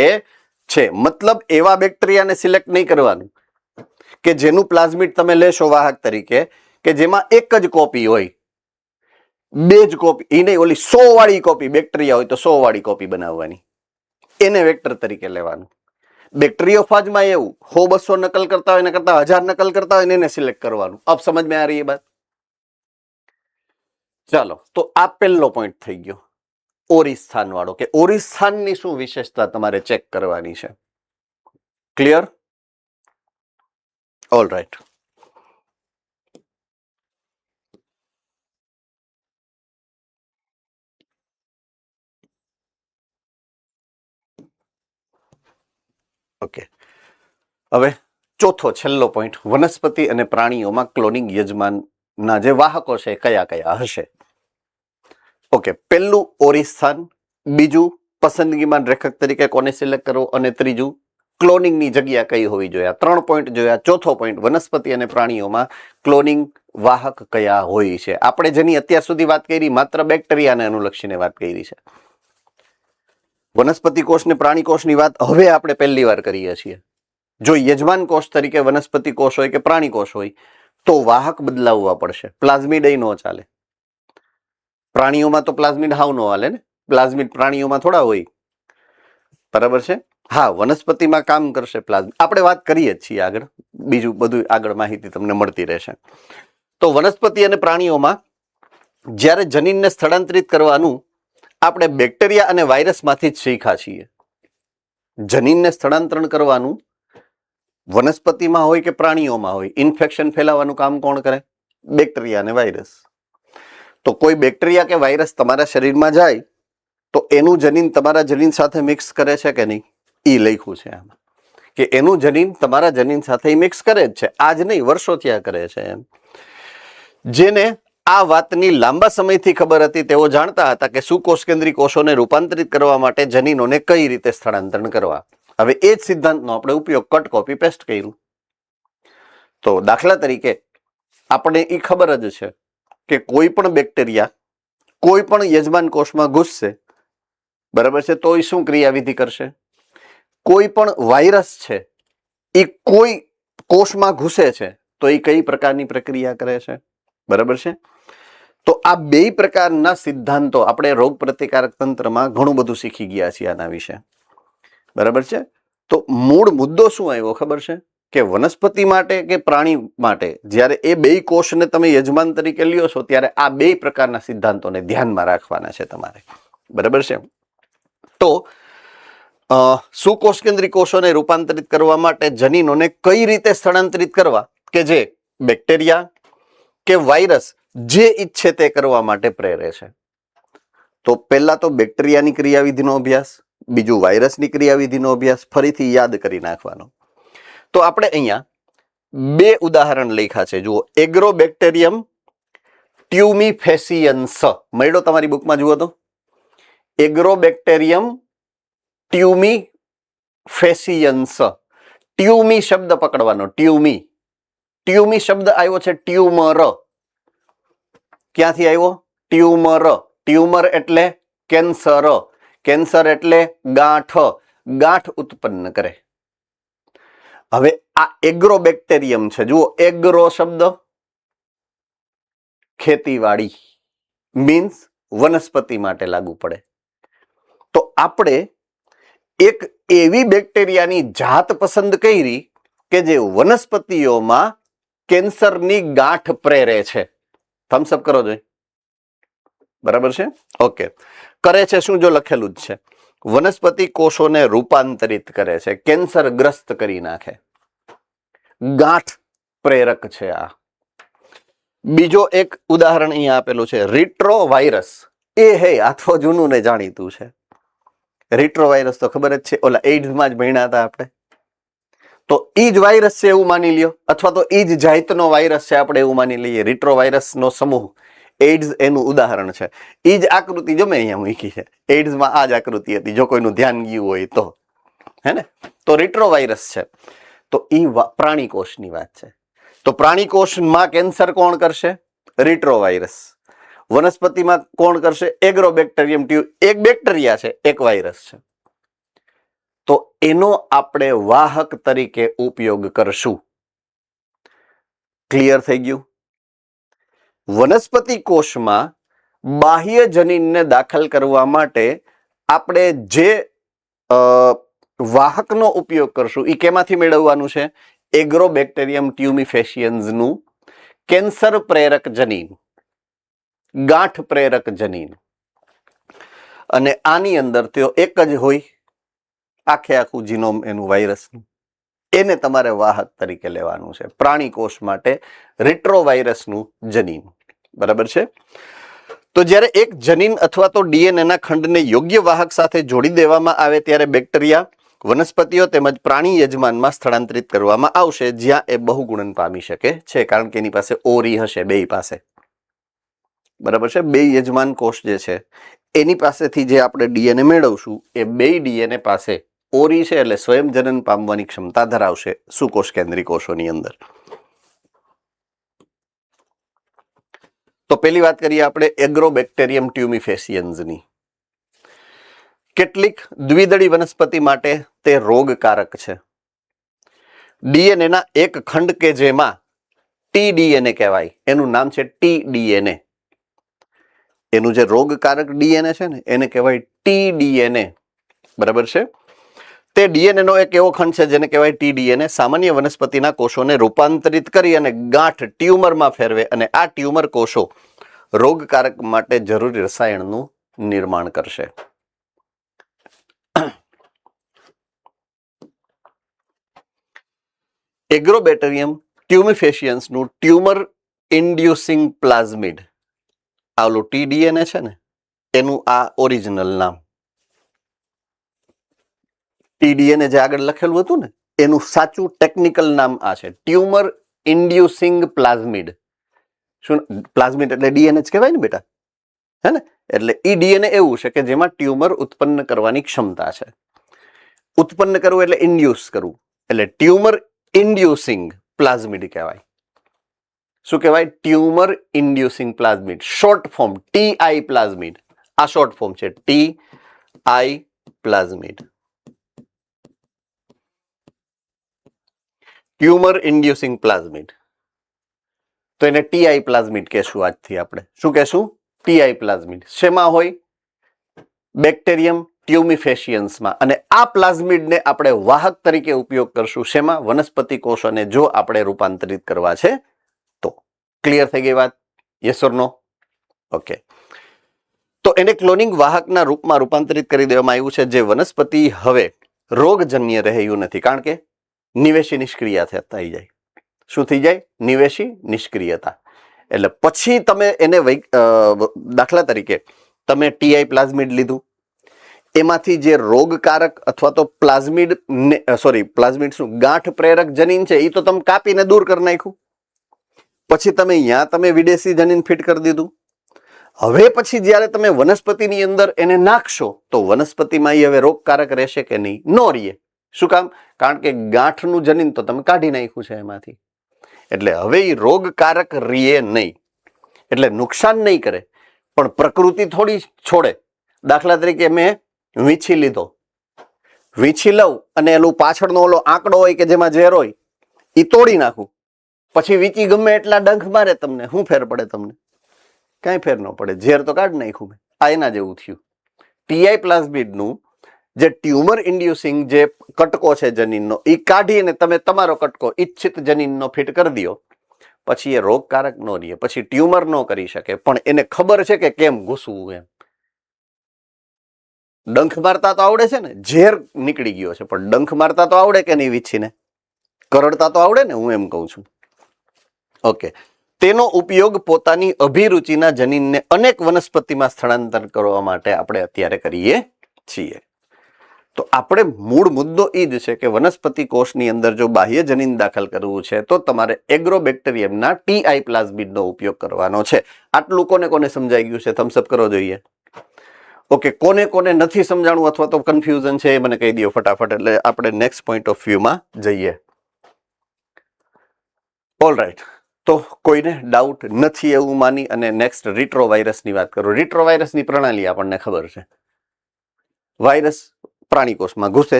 છે. મતલબ એવા બેક્ટેરિયાને સિલેક્ટ નહીં કરવાનું કે જેનું પ્લાઝમિડ તમે લેશો વાહક તરીકે કે જેમાં એક જ કોપી હોય, 2 જ કોપી, એ નહીં, ઓલી 100 વાળી કોપી બેક્ટેરિયા હોય તો 100 વાળી કોપી બનાવવાની, એને વેક્ટર તરીકે લેવાનું. બેક્ટેરિયોફાજમાં એવું 100-200 નકલ કરતા હોય, એને કરતા 1000 નકલ કરતા હોય ને એને સિલેક્ટ કરવાનું. अब समझ में आ रही है बात? ચાલો, તો આ પહેલો પોઈન્ટ થઈ ગયો ઓરી સ્થાન વાળો કે ઓરી સ્થાનની શું વિશેષતા તમારે ચેક કરવાની છે. ક્લિયર? All right. ઓકે. હવે ચોથો છેલ્લો પોઈન્ટ, વનસ્પતિ અને પ્રાણીઓમાં ક્લોનિંગ યજમાનના જે વાહકો છે કયા કયા હશે. ઓકે. પહેલું ઓરી સ્થાન, બીજું પસંદગીમાન રેખક તરીકે કોને સિલેક્ટ કરવો અને ત્રીજું ક્લોનિંગની જગ્યા કઈ હોવી જોઈએ? આ 3 પોઈન્ટ જોયા. ચોથો પોઈન્ટ, વનસ્પતિ અને પ્રાણીઓમાં ક્લોનિંગ વાહક કયા હોય છે? આપણે જેની અત્યાર સુધી વાત કરી માત્ર બેક્ટેરિયાને અનુલક્ષીને વાત કરી છે. વનસ્પતિ કોષ ને પ્રાણી કોષની વાત હવે આપણે પહેલી વાર કરીએ છીએ. જો યજમાન કોષ તરીકે વનસ્પતિ કોષ હોય કે પ્રાણી કોષ હોય તો વાહક બદલાવવા પડશે. પ્લાઝમિડ ન ચાલે. પ્રાણીઓમાં તો પ્લાઝમિડ હાવ ન હાલે ને. પ્લાઝમિડ પ્રાણીઓમાં થોડા હોય, બરાબર છે. હા, વનસ્પતિમાં કામ કરશે પ્લાઝમિડ. આપણે વાત કરીએ જ છીએ આગળ, બીજું બધું આગળ માહિતી તમને મળતી રહેશે. તો વનસ્પતિ અને પ્રાણીઓમાં જ્યારે જનીનને સ્થળાંતરિત કરવાનું આપણે બેક્ટેરિયા અને વાયરસમાંથી જ શીખ્યા છીએ. જનીનને સ્થળાંતરણ કરવાનું વનસ્પતિમાં હોય કે પ્રાણીઓમાં હોય, ઇન્ફેક્શન ફેલાવવાનું કામ કોણ કરે? બેક્ટેરિયા અને વાયરસ. તો કોઈ બેક્ટેરિયા કે વાયરસ તમારા શરીરમાં જાય તો એનું જનીન તમારા જનીન સાથે મિક્સ કરે છે કે નહીં? એ લખ્યું છે આમાં કે એનું જનીન તમારા જનીન સાથે મિક્સ કરે જ છે. આજ નહીં, વર્ષો ત્યાં કરે છે એમ. જેને આ વાતની લાંબા સમયથી ખબર હતી તેઓ જાણતા હતા કે સુકોષકેન્દ્રી કોષોને રૂપાંતરિત કરવા માટે જનીનોને કઈ રીતે સ્થળાંતરણ કરવા. હવે એ જ સિદ્ધાંતનો આપણે ઉપયોગ કટ કોપી પેસ્ટ કર્યું. તો દાખલા તરીકે આપણે એ ખબર જ છે કે કોઈ પણ બેક્ટેરિયા કોઈ પણ યજમાન કોષમાં ઘૂસશે, બરાબર છે, તો એ શું ક્રિયાવિધિ કરશે? કોઈ પણ વાયરસ છે એ કોઈ કોષમાં ઘૂસે છે તો એ કઈ પ્રકારની પ્રક્રિયા કરે છે? બરાબર છે. તો આ બે પ્રકારના સિદ્ધાંતો આપણે રોગ પ્રતિકારક તંત્રમાં ઘણું બધું શીખી ગયા છીએ આના વિશે, બરાબર છે. તો મૂળ મુદ્દો શું આવ્યો ખબર છે કે વનસ્પતિ માટે કે પ્રાણી માટે જ્યારે એ બે કોષને તમે યજમાન તરીકે લ્યો છો ત્યારે આ બે પ્રકારના સિદ્ધાંતોને ધ્યાનમાં રાખવાના છે તમારે, બરાબર છે. તો સુકોષકેન્દ્રી કોષોને રૂપાંતરિત કરવા માટે જનીનોને કઈ રીતે સ્થળાંતરિત કરવા કે જે બેક્ટેરિયા કે વાયરસ જે ઈચ્છે તે કરવા માટે પ્રેરે છે? તો પહેલા તો બેક્ટેરિયાની ક્રિયાવિધિનો અભ્યાસ, બીજું વાયરસની ક્રિયાવિધિનો અભ્યાસ ફરીથી યાદ કરી નાખવાનો. તો આપણે અહીંયા બે ઉદાહરણ લખ્યા છે. જુઓ, એગ્રોબેક્ટેરિયમ ટ્યુમિફેસિયન્સ મળ્યો તમારી બુકમાં, જુઓ તો. એગ્રોબેક્ટેરિયમ ટ્યુમિફેસિયન્સ. ટ્યુમી શબ્દ પકડવાનો. ટ્યુમી શબ્દ આવ્યો છે ટ્યુમર. ક્યાંથી આવ્યો? ટ્યુમર. ટ્યુમર એટલે કેન્સર. કેન્સર એટલે ગાંઠ. ગાંઠ ઉત્પન્ન કરે. હવે આ એગ્રોબેક્ટેરિયમ છે. જુઓ, એગ્રો શબ્દ ખેતીવાડી, મીન્સ વનસ્પતિ માટે લાગુ પડે. તો આપણે એક એવી બેક્ટેરિયાની જાત પસંદ કરી કે જે વનસ્પતિઓમાં કેન્સરની ગાંઠ પ્રેરે છે. થમ્સ અપ કરો જોઈએ, બરાબર છે. ઓકે, કરે છે શું? જો લખેલું જ છે, વનસ્પતિ કોષોને રૂપાંતરિત કરે છે, કેન્સરગ્રસ્ત કરી નાખે. ગાંઠ પ્રેરક છે આ. બીજો એક ઉદાહરણ અહીંયા આપેલું છે, રિટ્રોવાયરસ. એ હે, આ તો જૂનું ને જાણીતું છે. રિટ્રોવાયરસ તો ખબર જ છે, ઓલા એઇડ્સમાં જ ભણ્યા હતા આપણે. તો ઈ જ વાયરસ છે એવું માની લ્યો, અથવા તો ઈ જ જાતનો વાયરસ છે આપણે એવું માની લઈએ. રિટ્રોવાયરસનો સમૂહ એઇડ્સ એનું ઉદાહરણ છે. ઈ જ આકૃતિ જો મેં અહીંયા મૂકી છે. એઇડ્સમાં આ જ આકૃતિ હતી, જો કોઈનું ધ્યાન ગયું હોય તો, હે ને. તો રિટ્રોવાયરસ છે. તો ઈ પ્રાણી કોષની વાત છે. તો પ્રાણી કોષમાં કેન્સર કોણ કરશે? રિટ્રોવાયરસ. વનસ્પતિમાં કોણ કરશે? એગ્રોબેક્ટેરિયમ ટ્યુ. એક બેક્ટેરિયા છે, એક વાયરસ છે. તો એનો આપણે વાહક તરીકે ઉપયોગ કરશું. ક્લિયર થઈ ગયું? વનસ્પતિ કોષમાં બાહ્ય જનીનને દાખલ કરવા માટે આપણે જે વાહકનો ઉપયોગ કરશું એ કેમાંથી મેળવવાનું છે? એગ્રોબેક્ટેરિયમ ટ્યુમિફેસિયન્સનું કેન્સર પ્રેરક જનીન, ગાંઠ પ્રેરક જનીન. અને આની અંદર તો એક જ હોય, આખું જીનોમ એનું વાયરસનું. એને તમારે વાહક તરીકે લેવાનું છે. પ્રાણી કોષ માટે રિટ્રોવાયરસનું જનીન, બરાબર છે. તો જ્યારે એક જનીન અથવા તો ડીએનએના ખંડને યોગ્ય વાહક સાથે જોડી દેવામાં આવે ત્યારે બેક્ટેરિયા, વનસ્પતિઓ તેમજ પ્રાણી યજમાનમાં સ્થળાંતરિત કરવામાં આવશે, જ્યાં એ બહુગુણન પામી શકે છે, કારણ કે એની પાસે ઓરી હશે બે પાસે, બરાબર છે. બે યજમાન કોષ જે છે એની પાસેથી જે આપણે ડીએનએ મેળવશું એ બે ડીએનએ પાસે ઓરી છે એટલે સ્વયં જનન પામવાની ક્ષમતા ધરાવશે સુકોષ કેન્દ્રી કોષોની અંદર. તો પહેલી વાત કરીએ આપણે એગ્રોબેક્ટેરિયમ ટ્યુમિફેસિયન્સની. કેટલીક દ્વિદળી વનસ્પતિ માટે તે રોગકારક છે. ડીએનએ ના એક ખંડ કે જેમાં ટીડીએનએ કહેવાય, એનું નામ છે ટીડીએનએ. એનું જે રોગકારક ડીએનએ છે ને એને કહેવાય ટીડીએનએ. બરાબર છે? તે ડીએનએ નો એક એવો ખંડ છે જેને કહેવાય ટીડીએનએ. સામાન્ય વનસ્પતિના કોષોને રૂપાંતરિત કરી અને ગાંઠ ટ્યુમરમાં ફેરવે અને આ ટ્યુમર કોષો રોગકારક માટે જરૂરી રસાયણનું નિર્માણ કરશે. એગ્રોબેક્ટેરિયમ ટ્યુમિફેસિયન્સનું ટ્યુમર ઇન્ડ્યુસિંગ પ્લાઝમિડ, આવું ટીડીએનએ છે ને એનું આ ઓરિજિનલ નામ. ટીડીએનએ જે આગળ લખેલું હતું ને એનું સાચું ટેકનિકલ નામ આ છે, ટ્યુમર ઇન્ડ્યુસિંગ પ્લાઝમિડ. શું પ્લાઝમિડ એટલે ડીએનએ જ કહેવાય ને બેટા, હે ને? એટલે ઈ ડીએનએ એવું છે કે જેમાં ટ્યુમર ઉત્પન્ન કરવાની ક્ષમતા છે. ઉત્પન્ન કરવું એટલે ઇન્ડ્યુસ કરવું, એટલે ટ્યુમર ઇન્ડ્યુસિંગ પ્લાઝમિડ કહેવાય. શું કહેવાય? Tumour inducing plasmid, short form TI plasmid. આ શોર્ટ ફોર્મ છે TI plasmid. Tumour inducing plasmid. તો એને ટીઆઈ પ્લાઝમિડ કહેશું આજથી આપણે. શું કહેશું? TI plasmid. શેમાં હોય? બેક્ટેરિયમ ટ્યુમિફેસિયન્સમાં. અને આ પ્લાઝમિડને આપણે વાહક તરીકે ઉપયોગ કરશું. શેમાં? વનસ્પતિ કોષોને જો આપણે રૂપાંતરિત કરવા છે તો. ક્લિયર થઈ ગઈ વાત? Yes or no? ઓકે. તો એને ક્લોનિંગ વાહકના રૂપમાં રૂપાંતરિત કરી દેવામાં આવ્યું છે, જે વનસ્પતિ હવે રોગજન્ય રહ્યું નથી, કારણ કે નિવેશી નિષ્ક્રિયા થઈ જાય. શું થઈ જાય? નિવેશી નિષ્ક્રિયતા. એટલે પછી તમે એને દાખલા તરીકે તમે ટીઆઈ પ્લાઝમિડ લીધું, એમાંથી જે રોગકારક અથવા તો પ્લાઝમિડ શું ગાંઠ પ્રેરક જનીન છે એ તો તમે કાપીને દૂર કરી નાખ્યું. પછી તમે વિદેશી જનીન ફિટ કરી દીધું. હવે પછી જ્યારે તમે વનસ્પતિની અંદર એને નાખશો તો વનસ્પતિમાં એ હવે રોગકારક રહેશે કે નહીં? નો રહે. શું કામ? કારણ કે ગાંઠનું જનીન તો તમે કાઢી નાખ્યું છે એમાંથી. એટલે હવે એ રોગકારક રહે નહીં, એટલે નુકસાન નહીં કરે, પણ પ્રકૃતિ થોડી છોડે. દાખલા તરીકે મેં વીંછી લીધો, વીંછી લઉં અને એનું પાછળનો ઓલો આંકડો હોય કે જેમાં ઝેર હોય એ તોડી નાખું, પછી વીંચી ગમે એટલા ડંખ મારે, તમને શું ફેર પડે? તમને કાંઈ ફેર ન પડે, ઝેર તો કાઢી નાખ્યું મેં. આ એના જેવું થયું. ટીઆઈ પ્લાઝમિડનું જે ટ્યુમર ઇન્ડ્યુસિંગ જે કટકો છે જનીનનો, એ કાઢીને તમે તમારો કટકો ઈચ્છિત જનીનનો ફિટ કરી દો, પછી એ રોગકારક ન રહે, પછી ટ્યુમર ન કરી શકે. પણ એને ખબર છે કે કેમ ઘૂસવું એમ. ડંખ મારતા તો આવડે છે ને, ઝેર નીકળી ગયો છે, પણ ડંખ મારતા તો આવડે કે નહીં? વીંછીને કરડતા તો આવડે ને, હું એમ કહું છું. ઓકે. તેનો ઉપયોગ પોતાની અભિરુચિના જનીનને અનેક વનસ્પતિમાં સ્થળાંતર કરવા માટે આપણે અત્યારે કરીએ છીએ. તો આપણે મૂળ મુદ્દો એ જ છે કે વનસ્પતિ કોષની અંદર જો બાહ્ય જનીન દાખલ કરવું છે તો તમારે એગ્રોબેક્ટેરિયમના ટીઆઈ પ્લાઝમિડનો ઉપયોગ કરવાનો છે. આટલું કોને કોને સમજાઈ ગયું છે? થમ્સઅપ કરો જોઈએ. ઓકે. કોને કોને નથી સમજાણું અથવા તો કન્ફ્યુઝન છે એ મને કહી દો ફટાફટ, એટલે આપણે નેક્સ્ટ પોઈન્ટ ઓફ વ્યૂમાં જઈએ. All right. તો કોઈને ડાઉટ નથી એવું માની અને નેક્સ્ટ રિટ્રોવાયરસની વાત કરું. રિટ્રોવાયરસની પ્રણાલી આપણને ખબર છે. વાયરસ પ્રાણી કોષમાં ઘૂસે,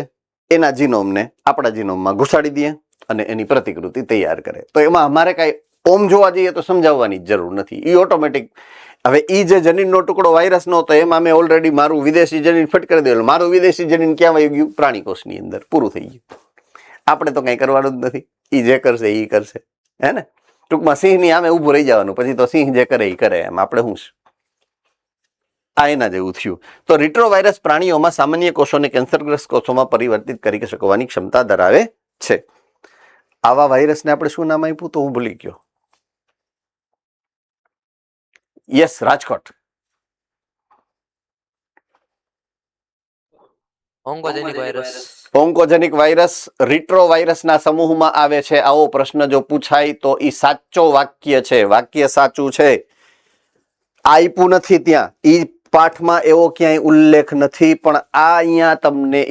એના જીનોમને આપણા જીનોમમાં ઘુસાડી દઈએ અને એની પ્રતિકૃતિ તૈયાર કરે. તો એમાં અમારે કાંઈ ઓમ જોવા જઈએ તો સમજાવવાની જરૂર નથી, એ ઓટોમેટિક. હવે એ જે જનીનનો ટુકડો વાયરસનો હતો એમાં મેં ઓલરેડી મારું વિદેશી જનીન ફિટ કરી દેલું. મારું વિદેશી જનીન ક્યાં વહી ગયું? પ્રાણી કોષની અંદર. પૂરું થઈ ગયું. આપણે તો કંઈ કરવાનું જ નથી, એ જે કરશે એ કરશે, હે ને? ટૂંકમાં સિંહની આમે ઊભું રહી જવાનું, પછી તો સિંહ જે કરે એ કરે, એમ આપણે શું? આ એના જેવું થયું. તો રિટ્રોવાયરસ પ્રાણીઓમાં સામાન્ય કોષોને કેન્સરગ્રસ્ત કોષોમાં પરિવર્તિત કરી શકવાની ક્ષમતા ધરાવે છે. આવા વાયરસને આપણે શું નામ આપ્યું? તો હું ભૂલી ગયો. Yes, Rajkot. Oncogenic virus. Oncogenic virus રિટ્રોવાયરસના સમૂહમાં આવે છે. આવો પ્રશ્ન જો પૂછાય તો એ સાચો વાક્ય છે, વાક્ય સાચું છે. આપ્યું નથી ત્યાં, એ પાઠમાં એવો ક્યાંય ઉલ્લેખ નથી, પણ આ અહીંયા તમને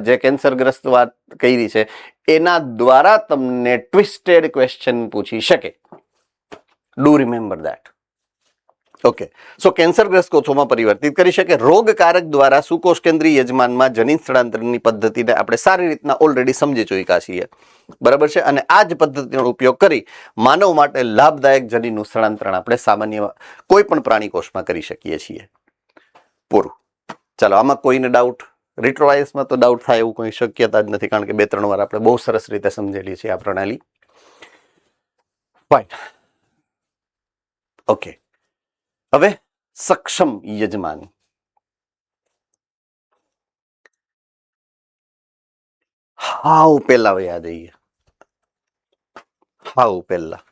જે કેન્સરગ્રસ્ત વાત કરી છે એના દ્વારા તમને ટ્વિસ્ટેડ ક્વેશ્ચન પૂછી શકે. Do remember that. ઓકે, સો કેન્સરગ્રસ્ત કોષોમાં પરિવર્તિત કરી શકે. રોગકારક દ્વારા સુકોષ કેન્દ્રીય યજમાનમાં જનીન સ્થળાંતરની પદ્ધતિને આપણે સારી રીતના ઓલરેડી સમજી ચૂક્યા છીએ, બરાબર છે. અને આ જ પદ્ધતિનો ઉપયોગ કરી માનવ માટે લાભદાયક જનીનનું સ્થળાંતરણ આપણે સામાન્ય કોઈ પણ પ્રાણી કોષમાં કરી શકીએ છીએ. પૂરું. ચાલો, આમાં કોઈને ડાઉટ? રિટ્રોવાયસમાં તો ડાઉટ થાય એવું કોઈ શક્યતા જ નથી, કારણ કે 2-3 વાર આપણે બહુ સરસ રીતે સમજેલી છે આ પ્રણાલી. ફાઇન. ઓકે, હવે સક્ષમ યજમાન. હાવ પેલા યાદ જઈએ. હાવ પેલા,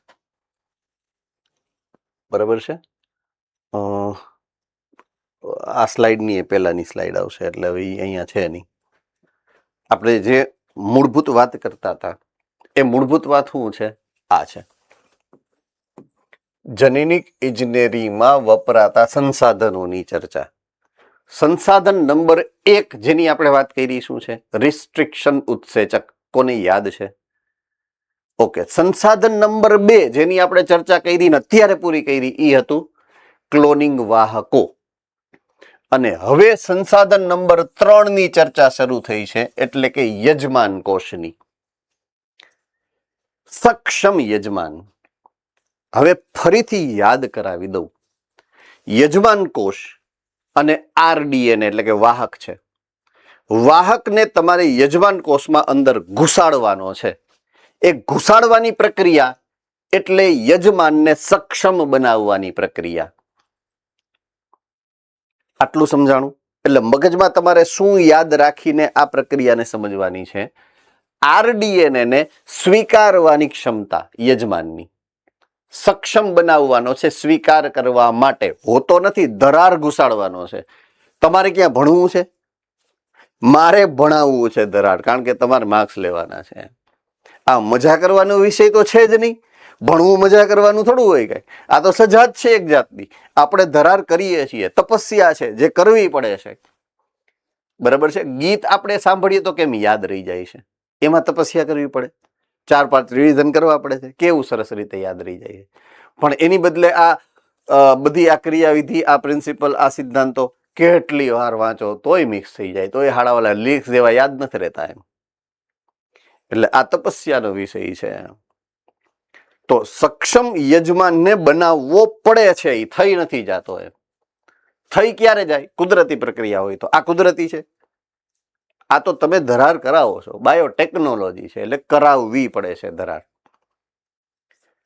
બરાબર છે. આ સ્લાઇડ ની પહેલાની સ્લાઇડ આવશે, એટલે હવે અહીંયા છે નહીં. આપણે જે મૂળભૂત વાત કરતા હતા એ મૂળભૂત વાત શું છે? આ છે જનીનિક ઇજનેરીમાં વપરાતા સંસાધનોની ચર્ચા. સંસાધન નંબર 1 જેની આપણે વાત કરી શું છે? રિસ્ટ્રિક્શન ઉત્સેચક. કોને યાદ છે? ઓકે. સંસાધન નંબર 2 જેની આપણે ચર્ચા કરી ને અત્યારે પૂરી કરી એ હતું ક્લોનિંગ વાહકો. અને હવે સંસાધન નંબર 3 ની ચર્ચા શરૂ થઈ છે, એટલે કે યજમાન કોષની. સક્ષમ યજમાન. હવે ફરીથી યાદ કરાવી દઉં. યજમાન કોષ અને આરડીએનએ એટલે કે વાહક છે. વાહકને તમારે યજમાન કોષમાં અંદર ઘુસાડવાનો છે. એ ઘુસાડવાની પ્રક્રિયા એટલે યજમાનને સક્ષમ બનાવવાની પ્રક્રિયા. આટલું સમજાણું? એટલે મગજમાં તમારે શું યાદ રાખીને આ પ્રક્રિયાને સમજવાની છે? આરડીએનએ ને સ્વીકારવાની ક્ષમતા યજમાનની. સક્ષમ બનાવવાનો છે, સ્વીકાર કરવા માટે. હોતો નથી, ધરાર ઘુસાડવાનો છે. તમારે ક્યાં ભણવું છે? મારે ભણાવવું છે ધરાર, કારણ કે તમારે માર્ક્સ લેવાના છે. આ મજા કરવાનો વિષય તો છે જ નહીં. ભણવું મજા કરવાનું થોડું હોય કઈ. આ તો સજા જ છે એક જાતની. આપણે ધરાર કરીએ છીએ, તપસ્યા છે જે કરવી પડે છે, બરાબર છે. ગીત આપણે સાંભળીએ તો કેમ યાદ રહી જાય છે? એમાં તપસ્યા કરવી પડે, 4-5 રિવિઝન કરવા પડે છે. કેવું સરસ રીતે યાદ રહી જાય છે. પણ એની બદલે આ બધી આ ક્રિયાવિધિ, આ પ્રિન્સિપલ, આ સિદ્ધાંતો કેટલી વાર વાંચો તોય મિક્સ થઈ જાય, તોય હાડાવાળા લીક્સ જેવા યાદ નથી રહેતા એમ. એટલે આ તપસ્યાનો વિષય છે. તો સક્ષમ યજમાનને બનાવવો પડે છે, એ થઈ નથી જતો એમ. થઈ ક્યારે જાય? કુદરતી પ્રક્રિયા હોય તો. આ કુદરતી છે? આ તો તમે ધરાર કરાવો છો, બાયોટેકનોલોજી છે, એટલે કરાવવી પડે છે ધરાર.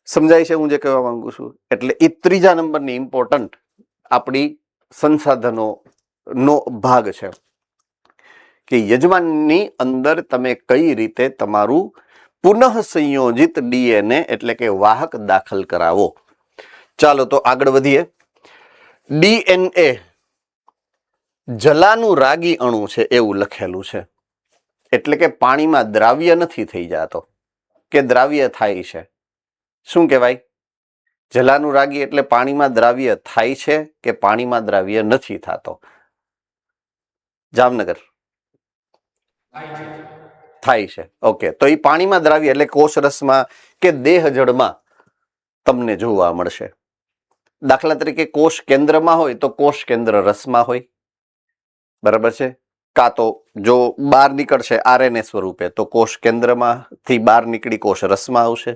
સમજાય છે હું જે કહેવા માંગુ છું? એટલે એ 3જા નંબરની ઇમ્પોર્ટન્ટ આપણી સંસાધનો નો ભાગ છે કે યજમાનની અંદર તમે કઈ રીતે તમારું પુનઃ સંયોજિત ડીએનએ એટલે કે વાહક દાખલ કરાવો. ચાલો તો આગળ વધીએ. ડીએનએ જલાનુરાગી અણુ છે એવું લખેલું છે, એટલે કે પાણીમાં દ્રાવ્ય નથી થઈ જતો કે દ્રાવ્ય થાય છે. શું કહેવાય? જલાનુરાગી એટલે પાણીમાં દ્રાવ્ય થાય છે કે પાણીમાં દ્રાવ્ય નથી થતો? જામનગર થાય છે. ઓકે, તો એ પાણીમાં દ્રાવ્ય એટલે કોષરસમાં કે દેહ જળમાં તમને જોવા મળશે. દાખલા તરીકે કોષ કેન્દ્રમાં હોય તો કોષ કેન્દ્ર રસમાં હોય, બરાબર છે. કાં તો જો બહાર નીકળશે આરએનએ સ્વરૂપે તો કોષ કેન્દ્રમાંથી બહાર નીકળી કોષ રસમાં આવશે,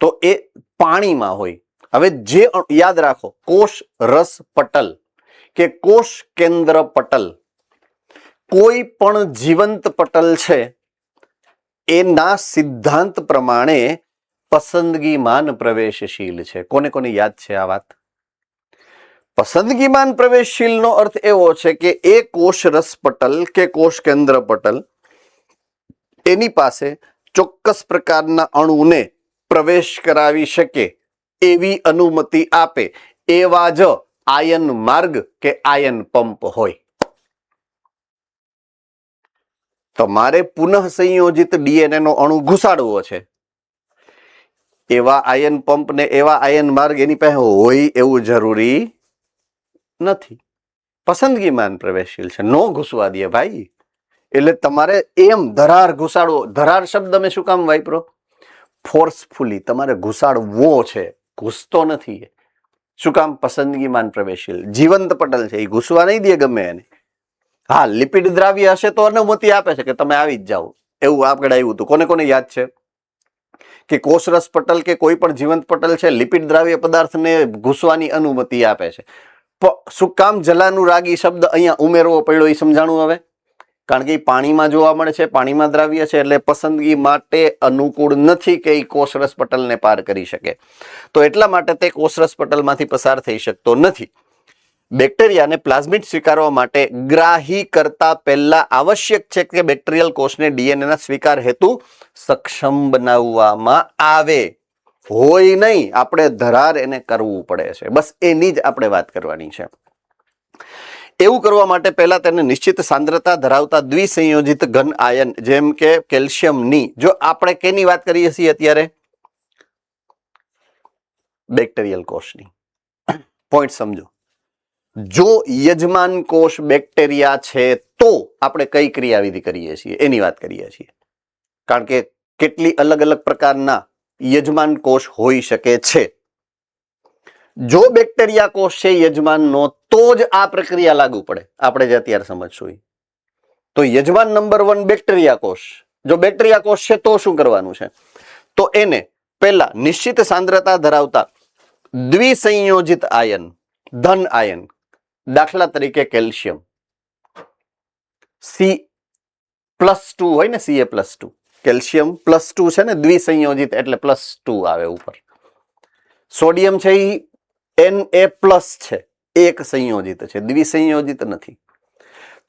તો એ પાણીમાં હોય. હવે જે યાદ રાખો, કોષ રસ પટલ કે કોષ કેન્દ્ર પટલ, કોઈ પણ જીવંત પટલ છે એના સિદ્ધાંત પ્રમાણે પસંદગીમાન પ્રવેશશીલ છે. કોને કોને યાદ છે આ વાત? પસંદગીમાન પ્રવેશશીલ નો અર્થ એવો છે કે એ કોષ રસ પટલ કે કોષ કેન્દ્ર પટલ એની પાસે ચોક્કસ પ્રકારના અણુને પ્રવેશ કરાવી શકે એવી અનુમતિ આપે એવા જ આયન માર્ગ કે આયન પંપ હોય. તમારે પુનઃ સંયોજિત ડીએનએ નો અણુ ઘુસાડવો છે, એવા આયન પંપ ને એવા આયન માર્ગ એની પાસે હોય એવું જરૂરી નથી, પસંદગીમાં પ્રવેશશીલ છે, નો ઘૂસવા દે ભાઈ. એટલે તમારે એમ ધરાર ઘુસાડવો, ધરાર શબ્દ મેં શું કામ વાપરો? ફોર્સફુલી તમારે ઘુસાડવો છે, ઘૂસતો નથી. શું કામ? પસંદગીમાં પ્રવેશશીલ, જીવંત પટલ છે, એ ઘૂસવા નહીં દે ગમે એને. હા, લિપિડ દ્રાવ્ય હશે તો અનુમતિ આપે છે કે તમે આવી જ જાઓ. એવું આગળ આવ્યું હતું. કોને કોને યાદ છે કે કોષરસ પટલ કે કોઈ પણ જીવંત પટલ છે લિપિડ દ્રાવ્ય પદાર્થને ઘૂસવાની અનુમતિ આપે છે. શું કામ જલાનુરાગી શબ્દ અહીંયા ઉમેરવો પડ્યો એ સમજાણું હવે? કારણ કે એ પાણીમાં જોવા મળે છે, પાણીમાં દ્રાવ્ય છે, એટલે પસંદગી માટે અનુકૂળ નથી કે એ કોષરસ પટલને પાર કરી શકે. તો એટલા માટે તે કોષરસ પટલમાંથી પસાર થઈ શકતો નથી. બેક્ટેરિયાને પ્લાઝમિડ સ્વીકારવા માટે ગ્રાહી કરતા પહેલા આવશ્યક છે કે બેક્ટેરિયલ કોષને ડીએનએ ના સ્વીકાર હેતુ સક્ષમ બનાવવામાં આવે. હોય નહીં, આપણે ધરાર એને કરવું પડે છે. બસ એની જ આપણે વાત કરવાની છે. એવું કરવા માટે પહેલા તેને નિશ્ચિત સાંદ્રતા ધરાવતા દ્વિસંયોજિત ઘન આયન જેમ કે કેલ્શિયમની, જો આપણે કેની વાત કરીએ છીએ અત્યારે? બેક્ટેરિયલ કોષની. પોઈન્ટ સમજો. જો યજમાન કોષ બેક્ટેરિયા છે તો આપણે કઈ ક્રિયાવિધિ કરીએ છીએ એની વાત કરીએ છીએ. કારણ કે કેટલી અલગ અલગ પ્રકારના યજમાન કોષ હોઈ શકે છે. જો બેક્ટેરિયા કોષ છે યજમાનનો તો જ આ પ્રક્રિયા લાગુ પડે. આપણે જે અત્યારે સમજશું તો યજમાન નંબર 1 બેક્ટેરિયા કોષ. જો બેક્ટેરિયા કોષ છે તો શું કરવાનું છે? તો એને પહેલા નિશ્ચિત સાંદ્રતા ધરાવતા દ્વિસંયોજિત આયન, ધન આયન, દાખલા તરીકે કેલ્શિયમ, C+2 હોય ને, Ca+2, કેલ્શિયમ +2 છે ને, દ્વિસંયોજિત એટલે +2 આવે ઉપર. સોડિયમ છે એ Na+ છે, એક સંયોજિત છે, દ્વિસંયોજિત નથી.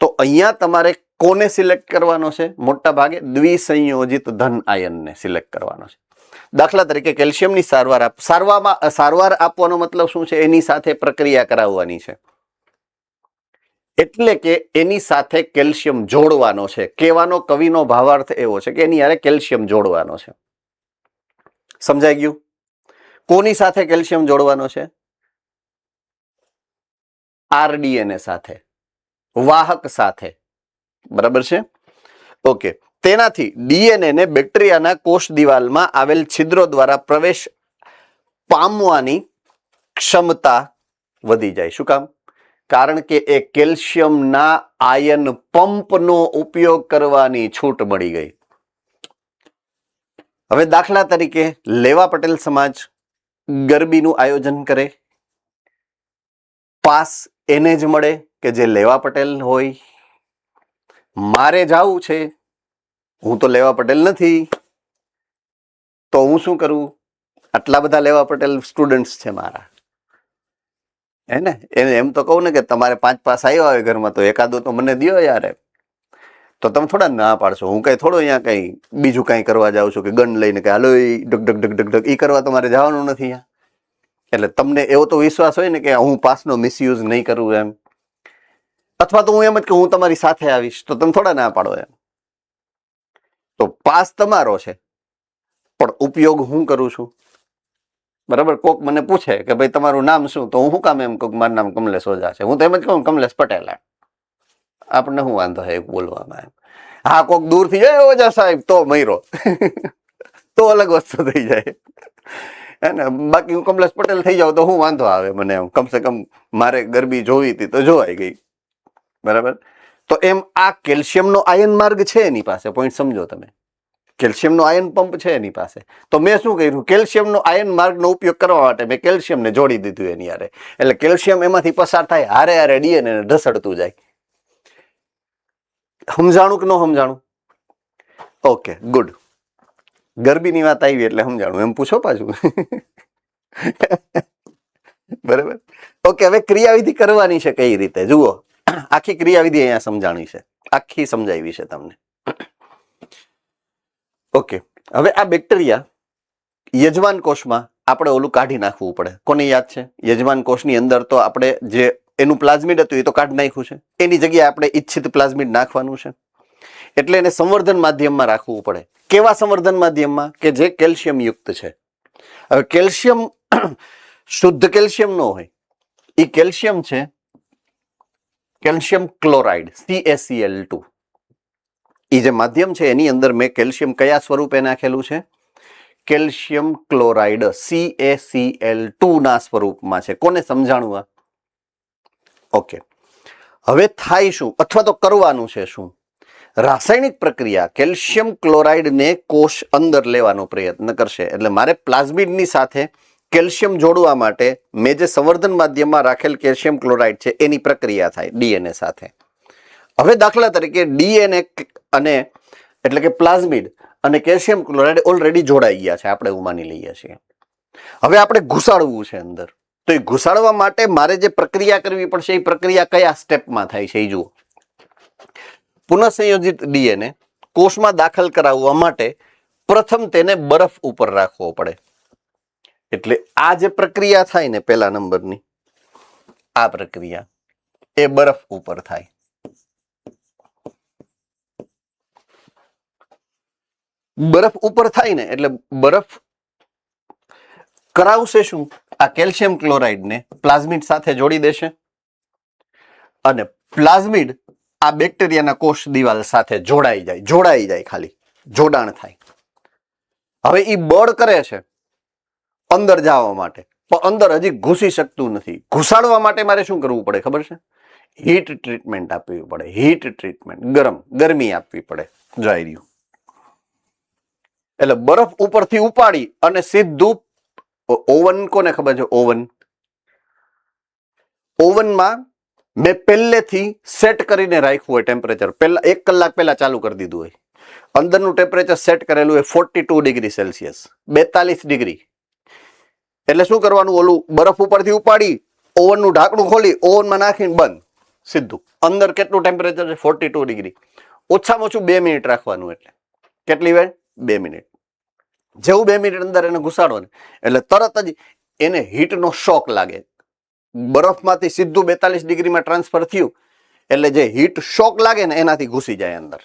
તો અહીંયા તમારે કોને સિલેક્ટ કરવાનો છે? મોટા ભાગે દ્વિસંયોજિત ધન આયનને સિલેક્ટ કરવાનો છે. દાખલા તરીકે કેલ્શિયમની સારવાર આપવાનો મતલબ શું છે? એની સાથે પ્રક્રિયા કરાવવાની છે. એટલે કે એની સાથે કેલ્શિયમ જોડવાનો છે. કહેવાનો કવિનો ભાવાર્થ એવો છે કે એની હારે કેલ્શિયમ જોડવાનો છે. સમજાઈ ગયું? કોની સાથે કેલ્શિયમ જોડવાનો છે? આરડીએનએ સાથે, વાહક સાથે. બરાબર છે? ઓકે. તેનાથી ડીએનએ ને બેક્ટેરિયાના કોષ દિવાલમાં આવેલ છિદ્રો દ્વારા પ્રવેશ પામવાની ક્ષમતા વધી જાય. શું કામ? કારણ કે એ કેલ્શિયમના આયન પંપનો ઉપયોગ કરવાની છૂટ મળી ગઈ. હવે દાખલા તરીકે લેવા પટેલ સમાજ ગરબીનું આયોજન કરે, પાસ એને જ મળે કે જે લેવા પટેલ હોય. મારે જાવું છે, હું તો લેવા પટેલ નથી, તો હું શું કરું? આટલા બધા લેવા પટેલ સ્ટુડન્ટ્સ છે મારા, હે ને? એમ તો કહું ને કે તમારે 5 પાસ આવ્યા હોય ઘરમાં તો એકાદો તો મને દો યાર. તો તમે થોડા ના પાડશો. હું કઈ થોડો અહીંયા કઈ બીજું કઈ કરવા જાઉં છું કે ગન લઈને કે હાલો ડગ ડગ ડગ ડગ ડગ ઈ કરવા તમારે જવાનું નથી. એટલે તમને એવો તો વિશ્વાસ હોય ને કે હું પાસનો મિસયુઝ નહીં કરું એમ, અથવા તો હું એમ જ કે હું તમારી સાથે આવીશ, તો તમે થોડા ના પાડો એમ. તો પાસ તમારો છે પણ ઉપયોગ હું કરું છું. બરાબર? કોક મને પૂછે કે ભાઈ તમારું નામ શું, તો હું શું કામ એમ કહું મારું નામ કમલેશ ઓઝા છે? હું તો એમ જ કહું કમલેશ પટેલ. આપણને શું વાંધો છે બોલવામાં એમ? હા, કોક દૂરથી જાય ઓઝા સાહેબ તો મયરો તો અલગ વસ્તુ થઈ જાય, હે ને? બાકી હું કમલેશ પટેલ થઈ જાઉં તો શું વાંધો આવે મને? એમ કમસે કમ મારે ગરબી જોવી હતી તો જોવાઈ ગઈ. બરાબર? તો એમ આ કેલ્શિયમનો આયન માર્ગ છે એની પાસે. પોઈન્ટ સમજો તમે. કેલ્શિયમનો આયન પંપ છે એની પાસે. તો મેં શું કર્યું? કેલ્શિયમનો આયન માર્ગનો ઉપયોગ કરવા માટે મેં કેલ્શિયમને જોડી દીધું એની હારે. એટલે કેલ્શિયમ એમાંથી પસાર થાય, હારે હારે ડીએનએ ઢસડતું જાય. સમજાણું કે ન સમજાણું? Okay, good. ગરબીની વાત આવી એટલે સમજાણું. એમ પૂછો પાછું. બરાબર? ઓકે, હવે ક્રિયાવિધિ કરવાની છે કઈ રીતે જુઓ. આખી ક્રિયાવિધિ અહીંયા સમજાણી છે, આખી સમજાવી છે તમને. ઓકે, હવે આ બેક્ટેરિયા યજમાન કોષમાં આપણે ઓલું કાઢી નાખવું પડે. કોને યાદ છે? યજમાન કોષની અંદર તો આપણે જે એનું પ્લાઝમિડ હતું એ તો કાઢી નાખ્યું છે. એની જગ્યાએ આપણે ઈચ્છિત પ્લાઝમિડ નાખવાનું છે. એટલે એને સંવર્ધન માધ્યમમાં રાખવું પડે. કેવા સંવર્ધન માધ્યમમાં? કે જે કેલ્શિયમ યુક્ત છે. હવે કેલ્શિયમ શુદ્ધ કેલ્શિયમ ન હોય, એ કેલ્શિયમ છે કેલ્શિયમ ક્લોરાઇડ CaCl2 એ જે માધ્યમ છે એની અંદર મેં કેલ્શિયમ કયા સ્વરૂપે નાખેલું છે? કેલ્શિયમ ક્લોરાઇડ CaCl2 ના સ્વરૂપમાં છે. કોને સમજાણું આ? ઓકે, હવે થાય શું અથવા તો કરવાનું છે શું? રાસાયણિક પ્રક્રિયા કેલ્શિયમ ક્લોરાઇડને કોષ અંદર લેવાનો પ્રયત્ન કરશે. એટલે મારે પ્લાઝમિડની સાથે કેલ્શિયમ જોડવા માટે મેં જે સંવર્ધન માધ્યમમાં રાખેલ કેલ્શિયમ ક્લોરાઇડ છે એની પ્રક્રિયા થાય ડીએનએ સાથે. હવે દાખલા તરીકે ડીએનએ અને એટલે કે પ્લાઝમિડ અને કેલ્શિયમ ક્લોરાઇડ ઓલરેડી જોડાઈ ગયા છે, આપણે એવું માની લઈએ છીએ. હવે આપણે ઘુસાડવું છે અંદર, તો એ ઘુસાડવા માટે મારે જે પ્રક્રિયા કરવી પડશે એ પ્રક્રિયા કયા સ્ટેપમાં થાય છે એ જુઓ. પુનઃસંયોજિત ડીએનએ કોષમાં દાખલ કરાવવા માટે પ્રથમ તેને બરફ ઉપર રાખવો પડે. એટલે આ જે પ્રક્રિયા થાય ને પહેલા નંબરની, આ પ્રક્રિયા એ બરફ ઉપર થાય. બરફ ઉપર થાય ને એટલે બરફ કરાવશે શું? આ કેલ્શિયમ ક્લોરાઇડને પ્લાઝમિડ સાથે જોડી દેશે અને પ્લાઝમિડ આ બેક્ટેરિયાના કોષ દિવાલ સાથે જોડાઈ જાય, ખાલી જોડાણ થાય. હવે એ બળ કરે છે અંદર જવા માટે, પણ અંદર હજી ઘૂસી શકતું નથી. ઘુસાડવા માટે મારે શું કરવું પડે ખબર છે? હીટ ટ્રીટમેન્ટ આપવી પડે. હીટ ટ્રીટમેન્ટ, ગરમી આપવી પડે. જોઈ રહ્યું એટલે બરફ ઉપરથી ઉપાડી અને સીધું ઓવન, કોને ખબર છે ઓવન? ઓવનમાં મેં પહેલેથી સેટ કરીને રાખ્યું હોય ટેમ્પરેચર, પહેલા 1 કલાક પહેલા ચાલુ કરી દીધું હોય. અંદરનું ટેમ્પરેચર સેટ કરેલું હોય 42 ડિગ્રી સેલ્સિયસ, 42 ડિગ્રી. એટલે શું કરવાનું? ઓલું બરફ ઉપરથી ઉપાડી ઓવનનું ઢાંકણું ખોલી ઓવનમાં નાખીને બંધ, સીધું. અંદર કેટલું ટેમ્પરેચર છે? 42 ડિગ્રી. ઓછામાં ઓછું 2 મિનિટ રાખવાનું. એટલે કેટલી વાર? 2 મિનિટ. જેવું 2 મિનિટ અંદર એને ઘુસાડો ને એટલે તરત જ એને હીટનો શોક લાગે. બરફમાંથી સીધું 42 ડિગ્રીમાં ટ્રાન્સફર થયું એટલે જે હીટ શોક લાગે ને એનાથી ઘૂસી જાય અંદર.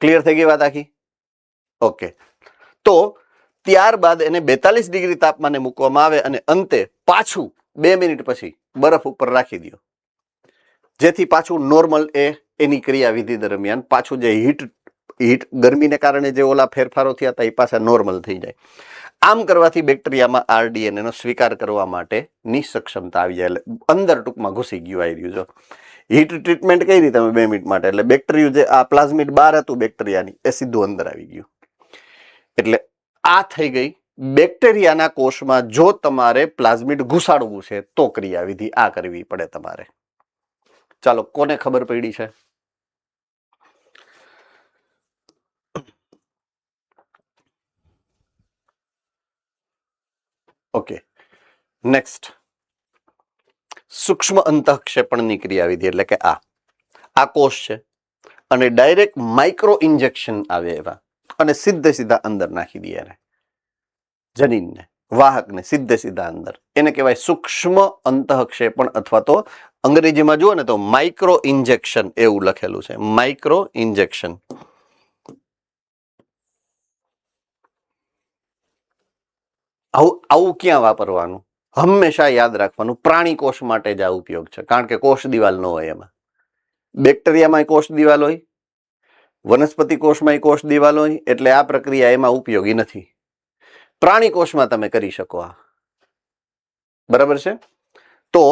ક્લિયર થઈ ગઈ વાત આખી? ઓકે, તો ત્યારબાદ એને 42 ડિગ્રી તાપમાને મૂકવામાં આવે અને અંતે પાછું 2 મિનિટ પછી બરફ ઉપર રાખી દો, જેથી પાછું નોર્મલ એની ક્રિયાવિધિ દરમિયાન પાછું જે હીટ ગરમીને કારણે જે ઓલા ફેરફારો થયા હતા એ પાછા નોર્મલ થઈ જાય. આમ કરવાથી બેક્ટેરિયામાં RDNA નો સ્વીકાર કરવા માટેની સક્ષમતા આવી જાય. એટલે અંદર ટૂંકમાં ઘૂસી ગયું આવી રહ્યું. જો હીટ ટ્રીટમેન્ટ કઈ રીતે 2 મિનિટ માટે, એટલે બેક્ટેરિયા જે આ પ્લાઝમિડ બહાર હતું બેક્ટેરિયાની એ સીધું અંદર આવી ગયું. એટલે આ થઈ ગઈ બેક્ટેરિયાના કોષમાં જો તમારે પ્લાઝમિડ ઘુસાડવું છે તો ક્રિયાવિધિ આ કરવી પડે તમારે. ચાલો, કોને ખબર પડી છે? ઓકે, નેક્સ્ટ સૂક્ષ્મ અંતઃક્ષેપણની ક્રિયાવિધિ. એટલે કે આ કોષ છે અને ડાયરેક્ટ માઇક્રો ઇન્જેક્શન આવે એવા અને સીધા અંદર નાખી દે એને જનીનને, વાહકને સીધા અંદર. એને કહેવાય સૂક્ષ્મ અંતઃક્ષેપણ, અથવા તો અંગ્રેજીમાં જુઓ ને તો માઇક્રો ઇન્જેક્શન એવું લખેલું છે. Micro injection. આવું ક્યાં વાપરવાનું? હંમેશા યાદ રાખવાનું પ્રાણી કોષ માટે જ આ ઉપયોગ છે, કારણ કે કોષ દિવાલ ન હોય એમાં. બેક્ટેરિયામાં કોષ દિવાલ હોય, વનસ્પતિ કોષમાં કોષ દિવાલ હોય, એટલે આ પ્રક્રિયા એમાં ઉપયોગી નથી. પ્રાણી કોષમાં તમે કરી શકો આ. બરાબર છે? તો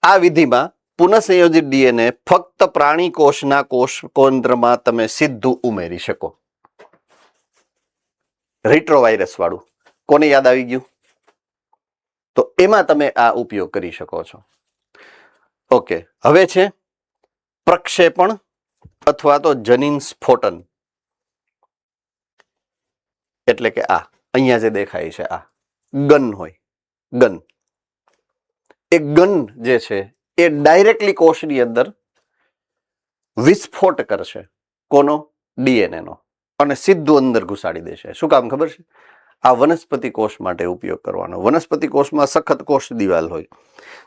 આ વિધિમાં પુનઃસંયોજિત ડીએનએ ફક્ત પ્રાણી કોષના કોષ કેન્દ્રમાં તમે સીધું ઉમેરી શકો. રિટ્રોવાયરસ વાળું કોને યાદ આવી ગયું? તો એમાં તમે આ ઉપયોગ કરી શકો છો. ઓકે, હવે છે પ્રક્ષેપણ અથવા તો જનીન સ્ફોટન. એટલે કે આ અહીંયા જે દેખાય છે આ ગન હોય, ગન. એ ગન જે છે એ ડાયરેક્ટલી કોષની અંદર વિસ્ફોટ કરશે. કોનો? ડીએનએ નો. અને સીધું અંદર ઘુસાડી દેશે. શું કામ ખબર છે? આ વનસ્પતિ કોષ માટે ઉપયોગ કરવાનો. વનસ્પતિ કોષમાં સખત કોષ દિવાલ હોય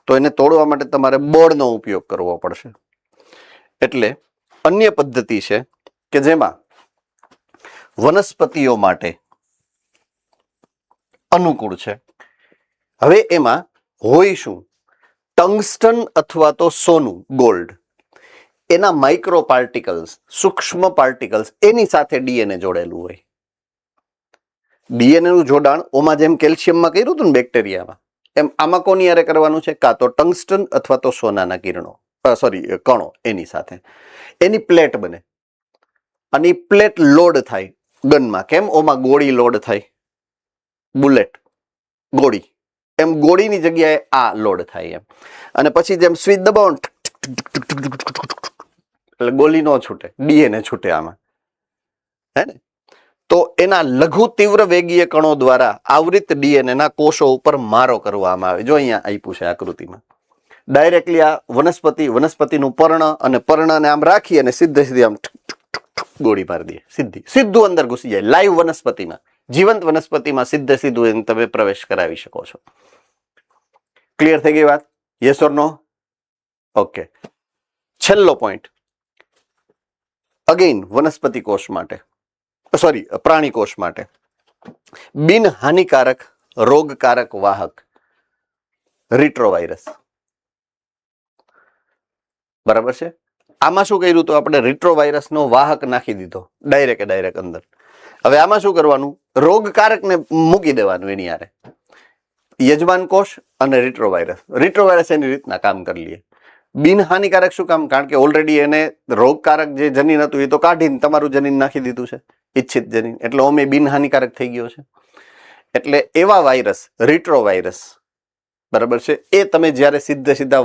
તો એને તોડવા માટે તમારે બળનો ઉપયોગ કરવો પડશે. એટલે અન્ય પદ્ધતિ છે કે જેમાં વનસ્પતિઓ માટે અનુકૂળ છે. હવે એમાં હોય શું? ટંગસ્ટન અથવા તો સોનું ગોલ્ડ એના માઇક્રો પાર્ટિકલ્સ સૂક્ષ્મ પાર્ટિકલ્સ એની સાથે ડીએનએ જોડેલું હોય. ડીએનએ નું જોડાણ ઓમાં જેમ કેલ્શિયમમાં કર્યું હતું ને બેક્ટેરિયામાં, એમ આમાં કોની હારે કરવાનું છે? કાં તો ટંગસ્ટન અથવા તો સોનાના કણો એની સાથે એની પ્લેટ બને અને એ પ્લેટ લોડ થાય ગનમાં. કેમ? ઓમાં ગોળી લોડ થાય, બુલેટ ગોળી, એમ ગોળીની જગ્યાએ આ લોડ થાય એમ. અને પછી જેમ સ્વિચ દબાવો એટલે ગોળી ન છૂટે, ડીએનએ છૂટે આમાં, હે ને? તો એના લઘુ તીવ્ર વેગીય કણો દ્વારા આવૃત ડીએનએ ના કોષો ઉપર મારો કરવામાં આવે. જો અહીંયા આપ્યું છે આકૃતિમાં. ડાયરેક્ટલી આ વનસ્પતિનું પર્ણ અને પર્ણને આમ રાખી અને સીધી આમ ગોળી મારી દે, સીધું અંદર ઘૂસી જાય. લાઈવ વનસ્પતિમાં, જીવંત વનસ્પતિમાં સીધું એને તમે પ્રવેશ કરાવી શકો છો. ક્લિયર થઈ ગઈ વાત? Yes or no? ઓકે. છેલ્લો પોઈન્ટ અગેન વનસ્પતિ કોષ માટે, પ્રાણી કોષ માટે બિન હાનિકારક રોગકારક વાહક રિટ્રોવાયરસ. બરાબર છે? આમાં શું કર્યું તો આપણે રિટ્રોવાયરસનો વાહક નાખી દીધો ડાયરેક્ટ અંદર. હવે આમાં શું કરવાનું? રોગકારકને મૂકી દેવાનું એની હારે. યજમાન કોષ અને રિટ્રોવાયરસ એની રીતના કામ કરી લઈએ. બિન હાનિકારક શું કામ? કારણ કે ઓલરેડી એને રોગકારક જે જનીન હતું એ તો કાઢીને તમારું જનીન નાખી દીધું છે, ઈચ્છિત જનીન, એટલે ઓમે બિન હાનિકારક થઈ ગયો છે. એટલે એવા વાયરસ રિટ્રોવાયરસ, બરાબર છે, એ તમે જ્યારે સીધા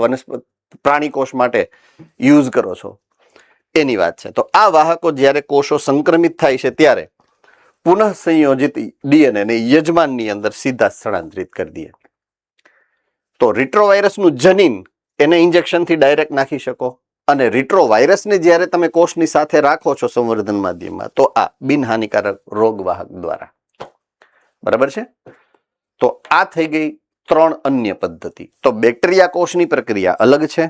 પ્રાણી કોષ માટે યુઝ કરો છો એની વાત છે. તો આ વાહકો જ્યારે કોષો સંક્રમિત થાય છે ત્યારે પુનઃ સંયોજિત ડીએનએ ને યજમાનની અંદર સીધા સ્થળાંતરિત કરી દે. તો રિટ્રોવાયરસનું જનીન એને ઇન્જેક્શનથી ડાયરેક્ટ નાખી શકો, અને રિટ્રોવાયરસને જ્યારે તમે કોષની સાથે રાખો છો સંવર્ધન માધ્યમમાં તો આ બિનહાનિકારક રોગવાહક દ્વારા. બરાબર છે? તો આ થઈ ગઈ 3 અન્ય પદ્ધતિ. તો બેક્ટેરિયા કોષની પ્રક્રિયા અલગ છે,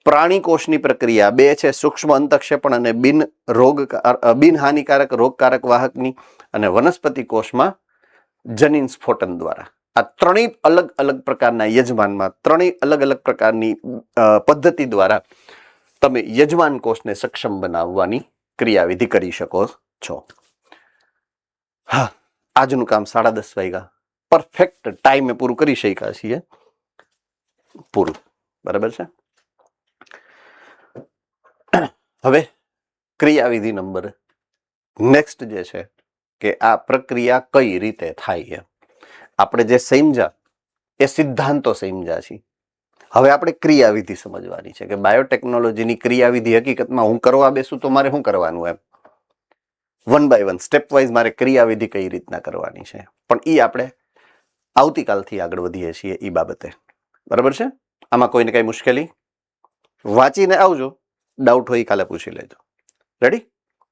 પ્રાણી કોષની પ્રક્રિયા 2 છે, સૂક્ષ્મ અંતઃક્ષેપણ અને બિનહાનિકારક રોગકારક વાહકની, અને વનસ્પતિ કોષમાં જનીન સ્ફોટન દ્વારા. આ 3 અલગ અલગ પ્રકારના યજમાનમાં 3 અલગ અલગ પ્રકારની પદ્ધતિ દ્વારા તમે યજમાન કોષને સક્ષમ બનાવવાની ક્રિયાવિધિ કરી શકો છો. હા, આજનું કામ 10:30 વાગ્યા પરફેક્ટ ટાઈમે પૂરું કરી શક્યા છીએ. પૂરું. બરાબર છે? હવે ક્રિયાવિધિ નંબર નેક્સ્ટ જે છે કે આ પ્રક્રિયા કઈ રીતે થાય. આપણે જે સમજ્યા એ સિદ્ધાંતો સમજ્યા છે. હવે આપણે ક્રિયાવિધિ સમજવાની છે કે બાયોટેકનોલોજીની ક્રિયાવિધિ હકીકતમાં હું કરવા બેસું તો મારે શું કરવાનું, એમ 1 by 1 સ્ટેપ વાઇઝ મારે ક્રિયાવિધિ કઈ રીતના કરવાની છે. પણ એ આપણે આવતીકાલથી આગળ વધીએ છીએ એ બાબતે. બરાબર છે? આમાં કોઈને કઈ મુશ્કેલી? વાંચીને આવજો, ડાઉટ હોય કાલે પૂછી લેજો. રેડી?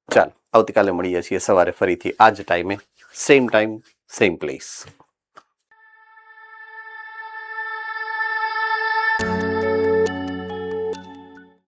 ચાલો, આવતીકાલે મળીએ છીએ સવારે ફરીથી આ જ ટાઈમે, સેમ ટાઈમ સેમ પ્લેસ.